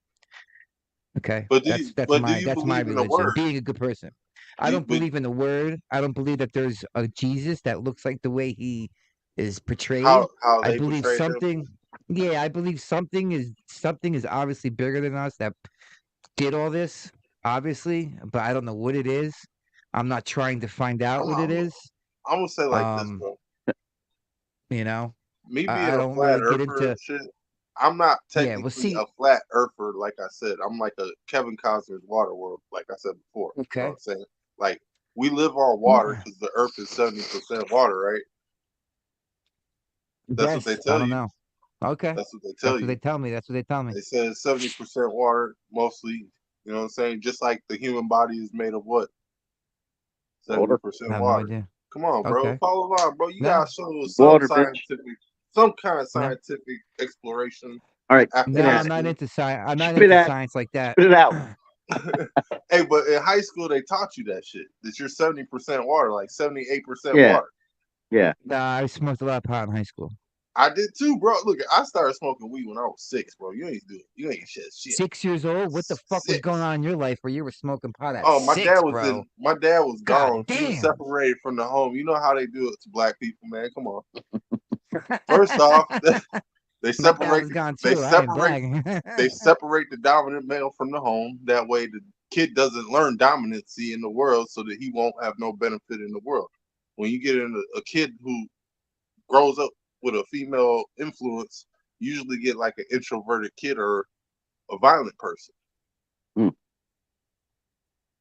Okay, but do you that's my believe in the religion. word? Being a good person. I Do you, don't but believe in the word. I don't believe that there's a Jesus that looks like the way he is portrayed. how I they believe portrayed him? something. Yeah, I believe something is obviously bigger than us that did all this, obviously, but I don't know what it is. I'm not trying to find out what it I'm, is. I'm gonna say like this, Um, bro. you know, Me being I a don't flat really get earther into. and shit, I'm not Yeah, well, technically see, a flat earther. Like I said, I'm like a Kevin Costner's water world. Like I said before, you know what okay. I'm saying? Like we live on water because the earth is 70% water, right? That's what they Yes, I tell don't you. know. Okay, That's what they tell that's what they you. tell me. That's what they tell me. They said 70% water, mostly. You know what I'm saying? Just like the human body is made of what? Water. 70% I have no water. idea. Come on, bro. Okay, Follow along, bro. You no, gotta show us Water, bitch. some kind of no, scientific exploration All right, after spit no. high at I'm it. not school. into science. I'm not Spit into at it. science like that. Spit it out. Hey, but in high school they taught you that shit. That you're 70% water, like 78% Yeah, water. yeah. Nah, I smoked a lot of pot in high school. I did too, bro. Look, I started smoking weed when I was 6, bro. You ain't do it. You ain't shit. 6 years old? What the fuck was going 6. on in your life where you were smoking pot at Oh, six, bro? my dad was God gone. He was damn. separated from the home. You know how they do it to black people, man. Come on. First off, they My dad separate was gone they too. I ain't separate bragging. they separate the dominant male from the home. That way the kid doesn't learn dominancy in the world so that he won't have no benefit in the world. When you get in a kid who grows up with a female influence, you usually get like an introverted kid or a violent person. Hmm.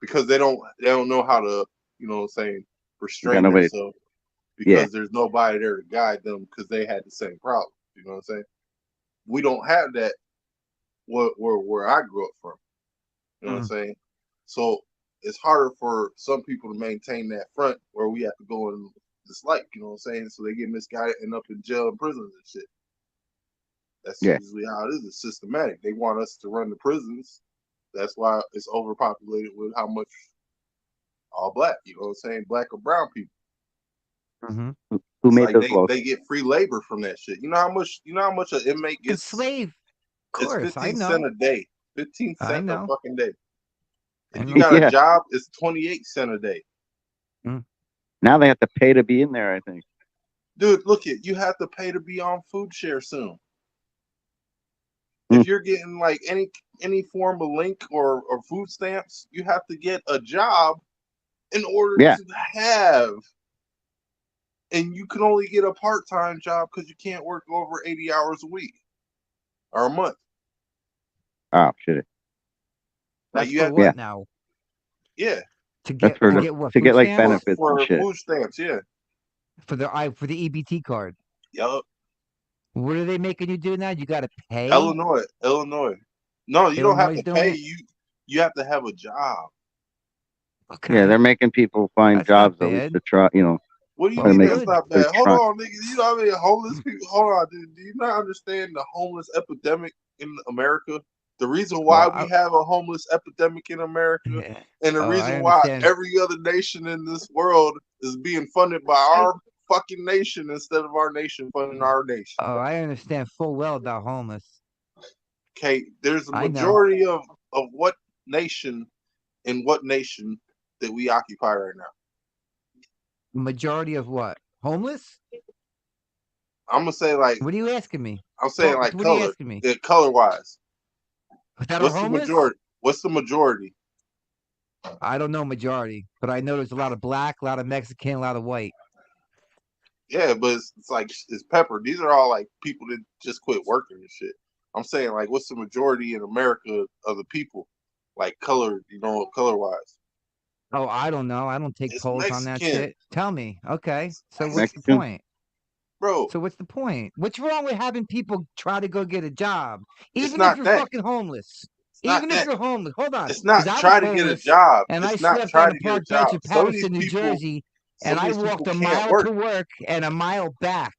Because they don't know how to, you know what I'm saying, You got restrain nobody. themselves Yeah, because there's nobody there to guide them because they had the same problem. You know what I'm saying? We don't have that where I grew up from. You know what I'm saying? So it's harder for some people to maintain that front where we have to go and dislike, you know what I'm saying? So they get misguided and up in jail and prisons and shit. That's Yeah. usually how it is. It's systematic. They want us to run the prisons. That's why it's overpopulated with how much all black. You know what I'm saying? Black or brown people. Mm-hmm. Who It's made like those laws? they get free labor from that shit. You know how much? You know how much an inmate Good gets? slave. Of It's course, I 15 cent know. a day. 15 I cent a know. fucking day. I If you know. got a Yeah. job, it's 28 cent a day. Now they have to pay to be in there, I think. Dude, look it. You have to pay to be on food share soon. Hmm. If you're getting like any form of link or food stamps, you have to get a job in order Yeah. to have. And you can only get a part-time job because you can't work over 80 hours a week or a month. Oh shit. Like That's you for have, what Yeah. now? yeah, To That's get for to the get what? to Food get like stamps? benefits and for shit. food stamps, yeah. For the EBT card. Yup. What are they making you do now? You got to pay. Illinois. No, you don't have Illinois to doing pay. it? You have to have a job. Okay. Yeah, they're making people find That's not jobs at least bad. to try. You know, What do you Well, mean make that's good. not they're bad? Hold trying. on, nigga. You know what I mean? Homeless people. Hold on, dude. Do you not understand the homeless epidemic in America? The reason why Well, we have a homeless epidemic in America, yeah. and the Oh, I reason why understand. every other nation in this world is being funded by our fucking nation instead of our nation funding our nation. Oh, I understand full well about homeless. Okay, there's a I know. majority of what nation in what nation that we occupy right now. Majority of what? Homeless? I'm gonna say like What are you asking me? I'm saying like What are you color, asking me? color wise. That are What's the homeless? majority? What's the majority? I don't know majority, but I know there's a lot of black, a lot of Mexican, a lot of white. Yeah, but it's like it's pepper. These are all like people that just quit working and shit. I'm saying like what's the majority in America of the people, like color, color wise? Oh, I don't know. I don't take It's polls on that Mexican, shit. Tell me. Okay. So what's the Mexican. point? bro. So what's the point? What's wrong with having people try to go get a job, It's even if not you're that. fucking homeless? It's not Even if that. you're homeless, hold on, It's because not I was try to get a homeless job. and I It's not slept try on a to get a park bench job. in Patterson, New Jersey, and Some of I these walked people a can't mile work, to work and a mile back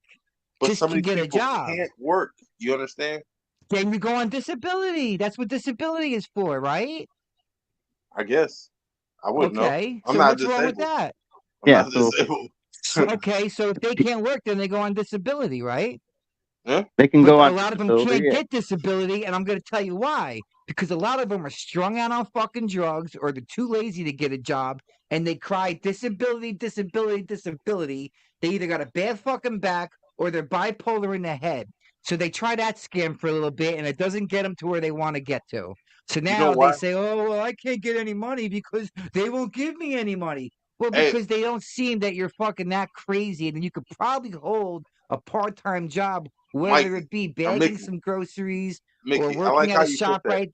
but just some to of these get a people job. can't work. You understand? Then you go on disability. That's what disability is for, right? I guess. I wouldn't know. Okay. I'm So not what's wrong with disabled. that? I'm Yeah. not So disabled. Okay, so if they can't work, then they go on disability, right? Yeah? they can But go a on lot of them disability. can't Yeah. get disability, and I'm going to tell you why. Because a lot of them are strung out on fucking drugs, or they're too lazy to get a job, and they cry disability, disability, disability. They either got a bad fucking back, or they're bipolar in the head. So they try that scam for a little bit, and it doesn't get them to where they want to get to. So You know now they why? say, "Oh, well, I can't get any money because they won't give me any money." Well, Hey, because they don't seem that you're fucking that crazy, and then you could probably hold a part-time job, whether Mikey it be or bagging Mickey. some groceries or Mickey, I working like at how a you put shop, that. right?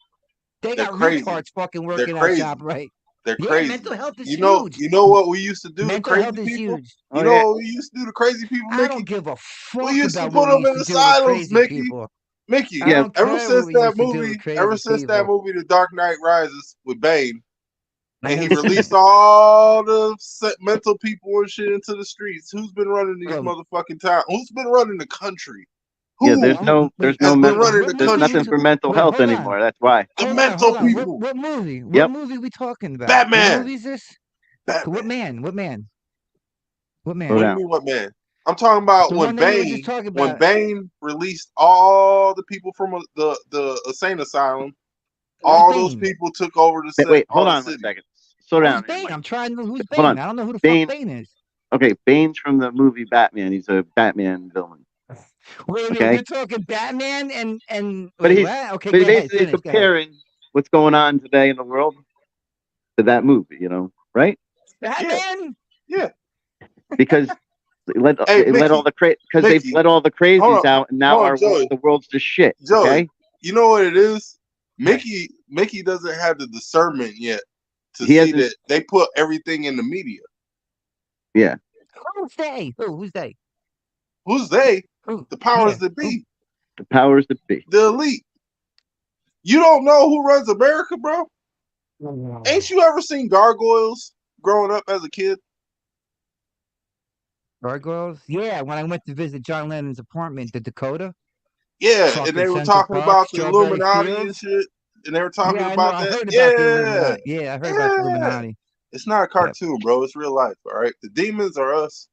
They They're got crazy. retards fucking They're working at crazy. shop, right? They're Yeah, crazy. mental health is You know huge. what we used to do to Mental crazy health is people? huge. Oh You know yeah. what we used to do to crazy people, I don't Mickey? give a We fuck used to about put what we them used in to do with asylums, crazy Mickey. people. Mickey, I Yeah. don't care what we used to do with ever crazy since that people. movie, The Dark Knight Rises with Bane, I and he never seen released it. all the mental people and shit into the streets. Who's been running these Bro, motherfucking towns? Who's been running the country? Yeah. Who There's no wait, has been mental. running what the There's movie nothing country? for mental wait, health hold on. anymore. That's why. The Hold mental on. people. What movie? What Yep. movie we talking about? What Batman. movie is this? Batman. What man? What man? What man? Slow What do you down. mean, what man? I'm talking about The one that you were just talking When about. Bane released all the people from the insane asylum. Who's All those Bane? people took over the set, Wait. all Hold the on 1 city. second. Slow Who's down, here, Bane? Mike. I'm trying to. Who's Hold on. Bane? I don't know who the fuck Bane. Bane is. Okay. Bane's from the movie Batman. He's a Batman villain. Wait a minute, Okay. you're talking Batman and But wait, he's what? Okay, but go ahead, basically finish. Go ahead. comparing what's going on today in the world to that movie. Right? Batman? Yeah. Because they let Hey, they let all Mickey. the because they've Mickey. let all the Hold crazies on. out, and now Hold on, Joey. the world's just shit. Joey. Okay. You know what it is? Mickey doesn't have the discernment yet to He see hasn't. that they put everything in the media. Yeah. Who's they? Who's they? Who's they? Who? The powers Yeah. that be. The powers that be. The elite. You don't know who runs America, bro? Ain't you ever seen Gargoyles growing up as a kid? Gargoyles? Yeah, when I went to visit John Lennon's apartment, the Dakota. Yeah, and Fucking they were Central talking Park, about the Strawberry Illuminati and Fields. shit, and they were talking Yeah, I know. about I that. heard about the Yeah, Illuminati. Yeah, I heard about the yeah. Illuminati. It's not a Yep. cartoon, bro. It's real life. All right, the demons are us.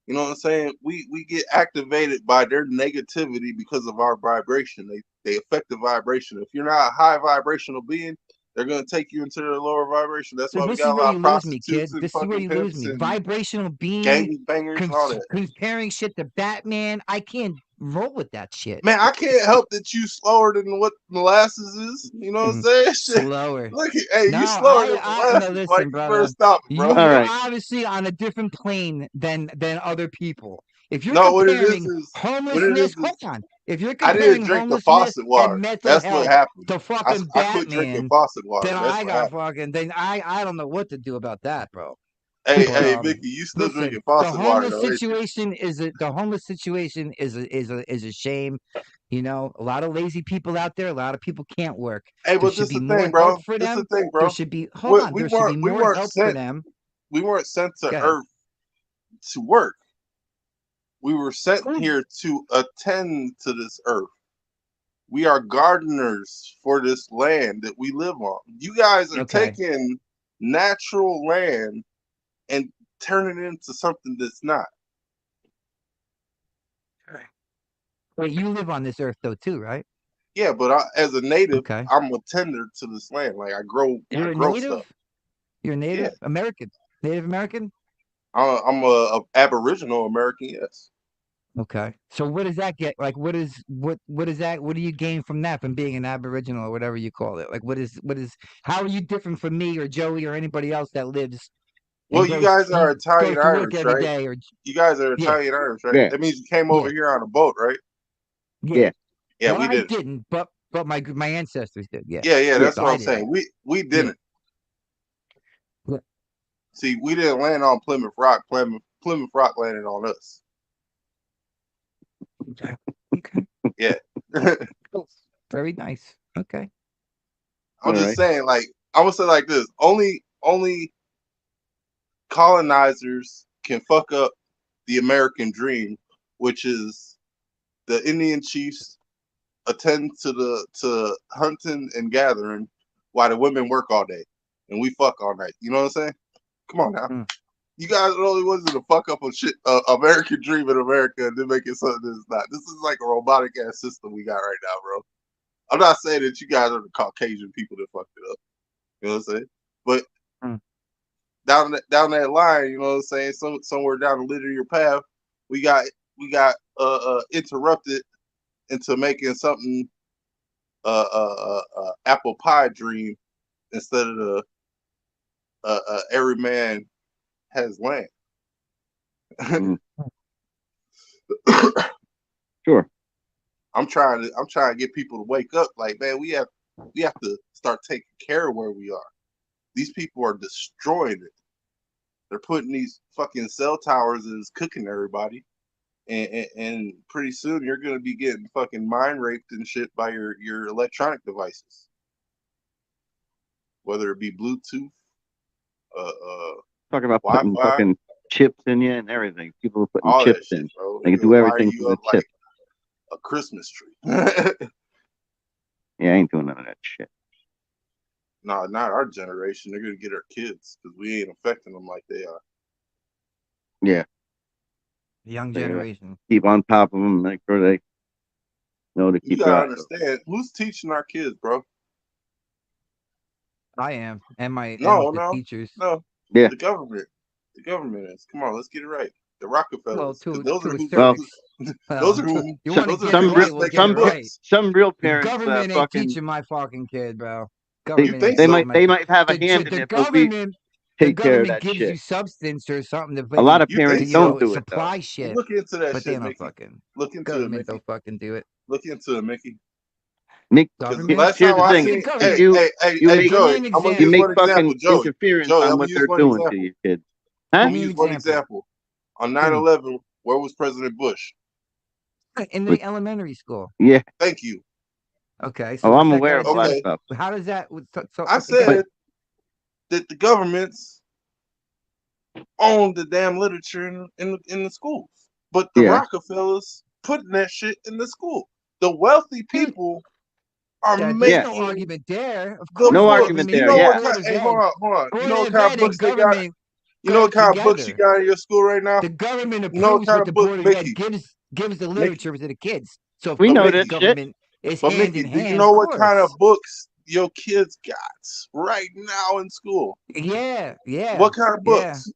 You know what I'm saying? We get activated by their negativity because of our vibration. They affect the vibration. If you're not a high vibrational being, they're gonna take you into the lower vibration. That's So why we this is got a where lot you of lose me, kid. prostitutes and This is where fucking you lose pimps me. and Vibrational being, gang bangers and all that. comparing shit to Batman. I can't roll with that shit. Man, I can't help that you slower than what molasses is. You know what I'm saying? Shit. Slower. Look, hey, No, you slower than no, molasses. Like, listen, you brother. better stop it, bro. You All are right. obviously on a different plane than other people. If you're No, what it comparing is homelessness, is hold on. If you're I comparing didn't drink the homelessness faucet water. and mental That's what health happened. to fucking I quit drinking Batman, faucet water. then That's I what got happened. fucking then I don't know what to do about that, bro. Hey, But hey, Vicky, you still listen, drinking the faucet water, homeless though, ain't you? situation is a shame. You know, a lot of lazy people out there. A lot of people can't work. Hey, There but should this be the more thing, bro. help for This the them. thing, There bro. should be hold on. There should be We more weren't help for sent. them. We weren't sent to Go ahead. Earth to work. We were sent Good. here to attend to this Earth. We are gardeners for this land that we live on. You guys are Okay. taking natural land and turning it into something that's not. Wait, you live on this earth though too, right? Yeah, but as a native, Okay. I'm a tender to this land. Like I grow You're a stuff. native? You're a native American. Native American? I'm a Aboriginal American. Yes. Okay. So what does that get? Like what is that? What do you gain from that from being an Aboriginal or whatever you call it? Like what is how are you different from me or Joey or anybody else that lives Well, and you guys are Italian goes to work Irish, every right? day or You guys are yeah. Italian Irish, right? Yeah. That means you came Yeah. over here on a boat, right? Yeah. Yeah, Well, we I didn't. didn't, but my ancestors did. Yeah. Yeah, that's So what I I'm saying. didn't. We didn't. Yeah. See, we didn't land on Plymouth Rock. Plymouth Rock landed on us. Okay. Okay. Yeah. Very nice. Okay. I'm All just right. saying, like, I would say like this: only colonizers can fuck up the American dream, which is the Indian chiefs attend to hunting and gathering while the women work all day and we fuck all night. You know what I'm saying? Come on now. Mm. You guys are the only ones to fuck up a shit American dream in America and then make it something that's not. This is like a robotic ass system we got right now, bro. I'm not saying that you guys are the Caucasian people that fucked it up. You know what I'm saying? But down that line, you know what I'm saying? Somewhere down the linear path, we got interrupted into making something apple pie dream instead of the every man has land. Sure. I'm trying to get people to wake up. Like, man, we have to start taking care of where we are. These people are destroying it. They're putting these fucking cell towers and it's cooking everybody. And pretty soon you're gonna be getting fucking mind raped and shit by your electronic devices. Whether it be Bluetooth, Talking about Wi-Fi, putting fucking chips in you and everything. People are putting all that chips shit, in. bro. They can do everything through the chip. A Christmas tree. Yeah, I ain't doing none of that shit. No, not our generation. They're gonna get our kids because we ain't affecting them like they are. Yeah. Young generation. Keep on top of them, make sure they know to You keep gotta their eyes understand who's teaching our kids, bro. I am, and No, teachers. no. Yeah. The government is. Come on, let's get it right. The Rockefellers. Well, those to are a who. certain Those are who. you want to Those are get who it right, we'll get it right. Some real The parents government ain't fucking teaching my fucking kid, bro. You think they so? might have a hand in The it, but we government take care of that gives shit. you substance or something to A lot of You parents think don't so? do it though. supply shit, Look into that but they shit, don't Mickey. fucking Look into it, government Mickey. don't fucking do it. Look into it, Mickey. Nick, Government. Last here's time the I thing. seen, government. hey, you make Joey, Give me an I'm gonna example. you use make one example, fucking Joey. interference Joey, on I'm what gonna use they're one doing example. to your kids. I'm Huh? gonna use one example. On 9/11, where was President Bush? In the elementary school. Yeah. Thank you. Okay. So Oh, what's I'm that aware gotta of a lot do? of stuff. How does that? I said that the governments own the damn literature in the schools, but the Yeah. Rockefellers putting that shit in the school. The wealthy Dude, people are there's Yeah. no making argument there. Of the course, No the books. argument government You there. know and what Yeah. kind? Florida's Hey, head. hold on. You know what Florida's kind of head books and they got? government You know got what it kind of books you together. got in your school right now? The government You know what approves kind what of the book, Board of Ed Mickey? gives the Mickey, literature to the kids. So of We but know course this the Mickey, shit. government is but hand Mickey, in do you hand. know Of what kind of course. books your kids got right now in school? Yeah, yeah, What kind of yeah. books?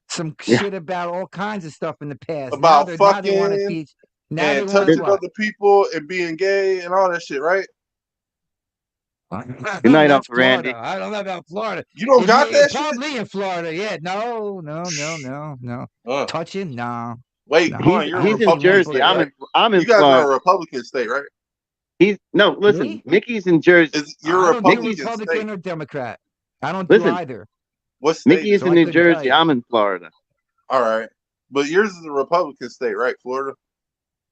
Some Yeah. shit about all kinds of stuff in the past. About Now they want to fucking teach. Now they and want This- touching what? other people and being gay and all that shit, right? Good night, That's Uncle Randy. Florida. I don't know about Florida. You don't got that shit? Probably in Florida. Yeah. No. Uh, Touching? No. wait, No. hold on. He's You're I a he's haven't in seen one Republican book Jersey. state, I'm yet. right? in I'm in You guys are Florida. a Republican state, right? Listen, Me? Mickey's in Jersey. You're I a don't do Mickey's Republican Republican state. or Democrat. I don't do listen, either. What state Mickey is is So in I New couldn't tell Jersey. you. I'm in Florida. all right? But yours is a Republican state, right? Florida.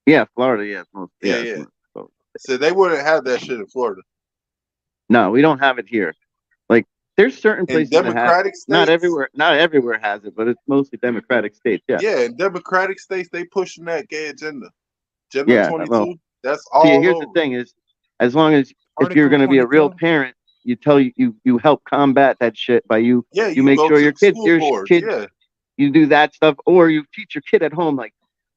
Yeah, Florida, yeah. Yeah, It's yeah. most- So they wouldn't have that shit in Florida. No, we don't have it here. Like there's certain In places that have Democratic states, not everywhere has it, but it's mostly Democratic states. Yeah. yeah, in Democratic states, they pushing that gay agenda. Agenda Yeah. 22. Well, That's see, all here's over. the thing is as long as if you're Article gonna be a real 22. parent, you help combat that shit by you Yeah, you you make go sure to your the kids school board. Yeah, you do that stuff, or you teach your kid at home. Like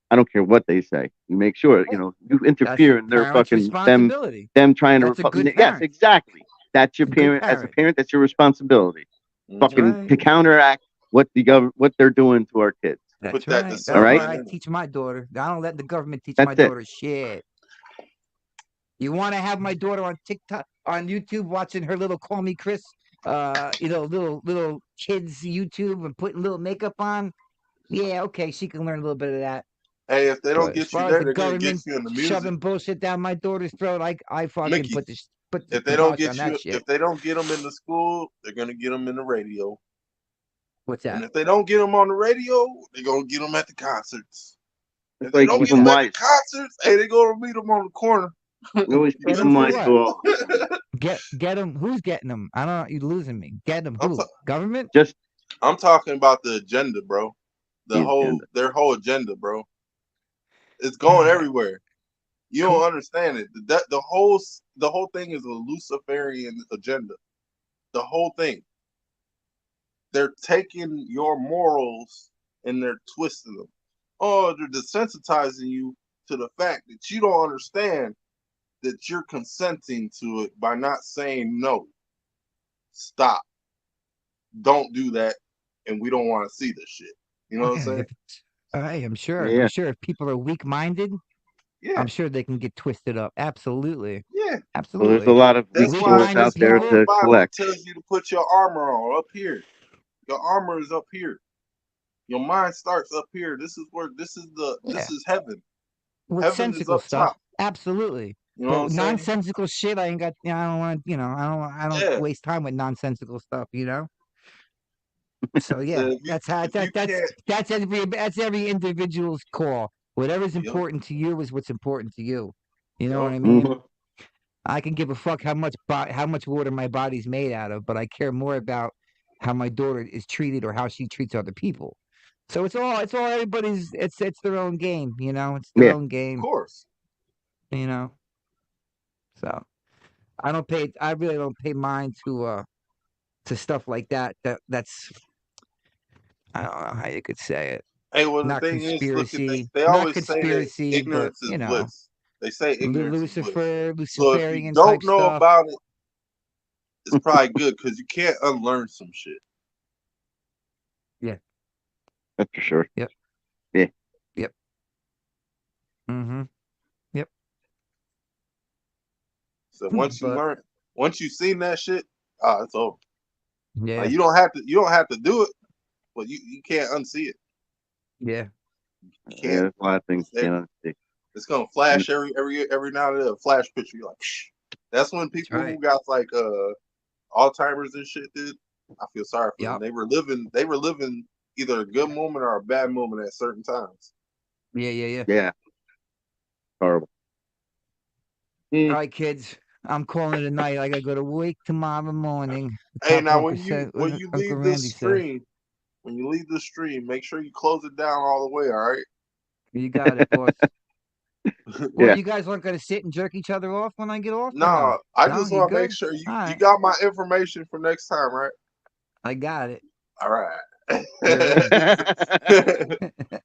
I don't care what they say. You make sure Yeah. you That's interfere your in their parent's fucking responsibility. them trying to That's a good yes, parent. exactly. That's your A good parent as a parent. parent. That's your responsibility. Mhm. That's Fucking right. to counteract what what they're doing to our kids. Put That's that right. That's All right? why I discipline in. teach my daughter. I don't let the government teach That's my it. daughter shit. You want to have my daughter on TikTok, on YouTube, watching her little Call Me Chris, little kids YouTube and putting little makeup on? Yeah, okay, she can learn a little bit of that. Hey, if they don't But as get you far as there, the they're gonna get government you in the music. shoving bullshit down my daughter's throat, I fucking Mickey, put the if they don't kibosh get on that you, shit. if they don't get them in the school, they're gonna get them in the radio. What's And that? if they don't get them on the radio, they're gonna get them at the concerts. If It's they like don't keep get them them at wise. the concerts, hey, they gonna meet them on the corner. We always You keep know them what I'm wise saying? to all. Get them. Who's getting them? I don't know. You're losing me. Get them. I'm, Who? ta- Government? Just I'm talking about the agenda, bro. the agenda. Their whole agenda, bro. It's going everywhere. You don't understand it. The whole thing is a Luciferian agenda. The whole thing. They're taking your morals and they're twisting them. Oh, they're desensitizing you to the fact that you don't understand that you're consenting to it by not saying no. Stop. Don't do that. And we don't want to see this shit. You know what I'm saying? I'm sure. Yeah. I'm sure if people are weak-minded, Yeah. I'm sure they can get twisted up. Absolutely. Yeah. Well, Absolutely. there's a lot of That's weak why souls out Weak-minded there people. to Bible collect. tells you to put your armor on up here. Your armor is up here. Your mind starts up here. This is heaven. With Heaven is sensical up stuff. top. Absolutely. You know what But I'm saying? nonsensical shit, I ain't got. I don't want. I don't Yeah. waste time with nonsensical stuff. So yeah, So if you can't, that's every individual's call. Whatever's Yup. important to you is what's important to you. You know Yup. what I mean? Mhm. I can give a fuck how much water my body's made out of, but I care more about how my daughter is treated or how she treats other people. So it's all everybody's. It's their own game. It's their Yeah. own Of game. course. So I really don't pay mind to stuff like that. That's I don't know how you could say it. Hey, well, the Not thing is, look at conspiracy. they Not always say that conspiracy, but ignorance is bliss. They say ignorance is bliss. So if you Luciferian don't type know stuff. about it, it's probably good because you can't unlearn some shit. That's for sure. Mm-hmm. So once But you've seen that shit, it's over. yeah, Like, you don't have to do it, but you can't unsee it. yeah. You Yeah, can't. there's a lot of things you can't unsee. It's gonna flash every now and then, a flash picture. You're like, psh. That's when people right. who got like Alzheimer's and shit, dude. I feel sorry for them. Yup. They were living either a good moment or a bad moment at certain times. Yeah. Yeah. Horrible. All right, kids. I'm calling it a night. I gotta go to work tomorrow morning. Hey, Top now Uncle when you Uncle leave Randy this said. stream, make sure you close it down all the way. All right. You got it, boss. Well, Yeah. you guys aren't gonna sit and jerk each other off when I get off? or No, I No, just you want to make good? sure you Alright. got my information for next time, right? I got it. All right.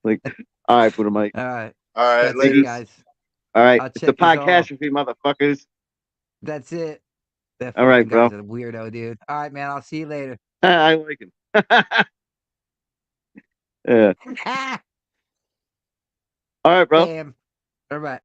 Like, all right, Buddha Mike. All right. All right, That's it, ladies. guys. All right, I'll it's the check yous all. podcast with you motherfuckers. That's it. That All right, fucking guy's bro. a weirdo, dude. All right, man. I'll see you later. I like him. Yeah. All right, bro. Damn. All right.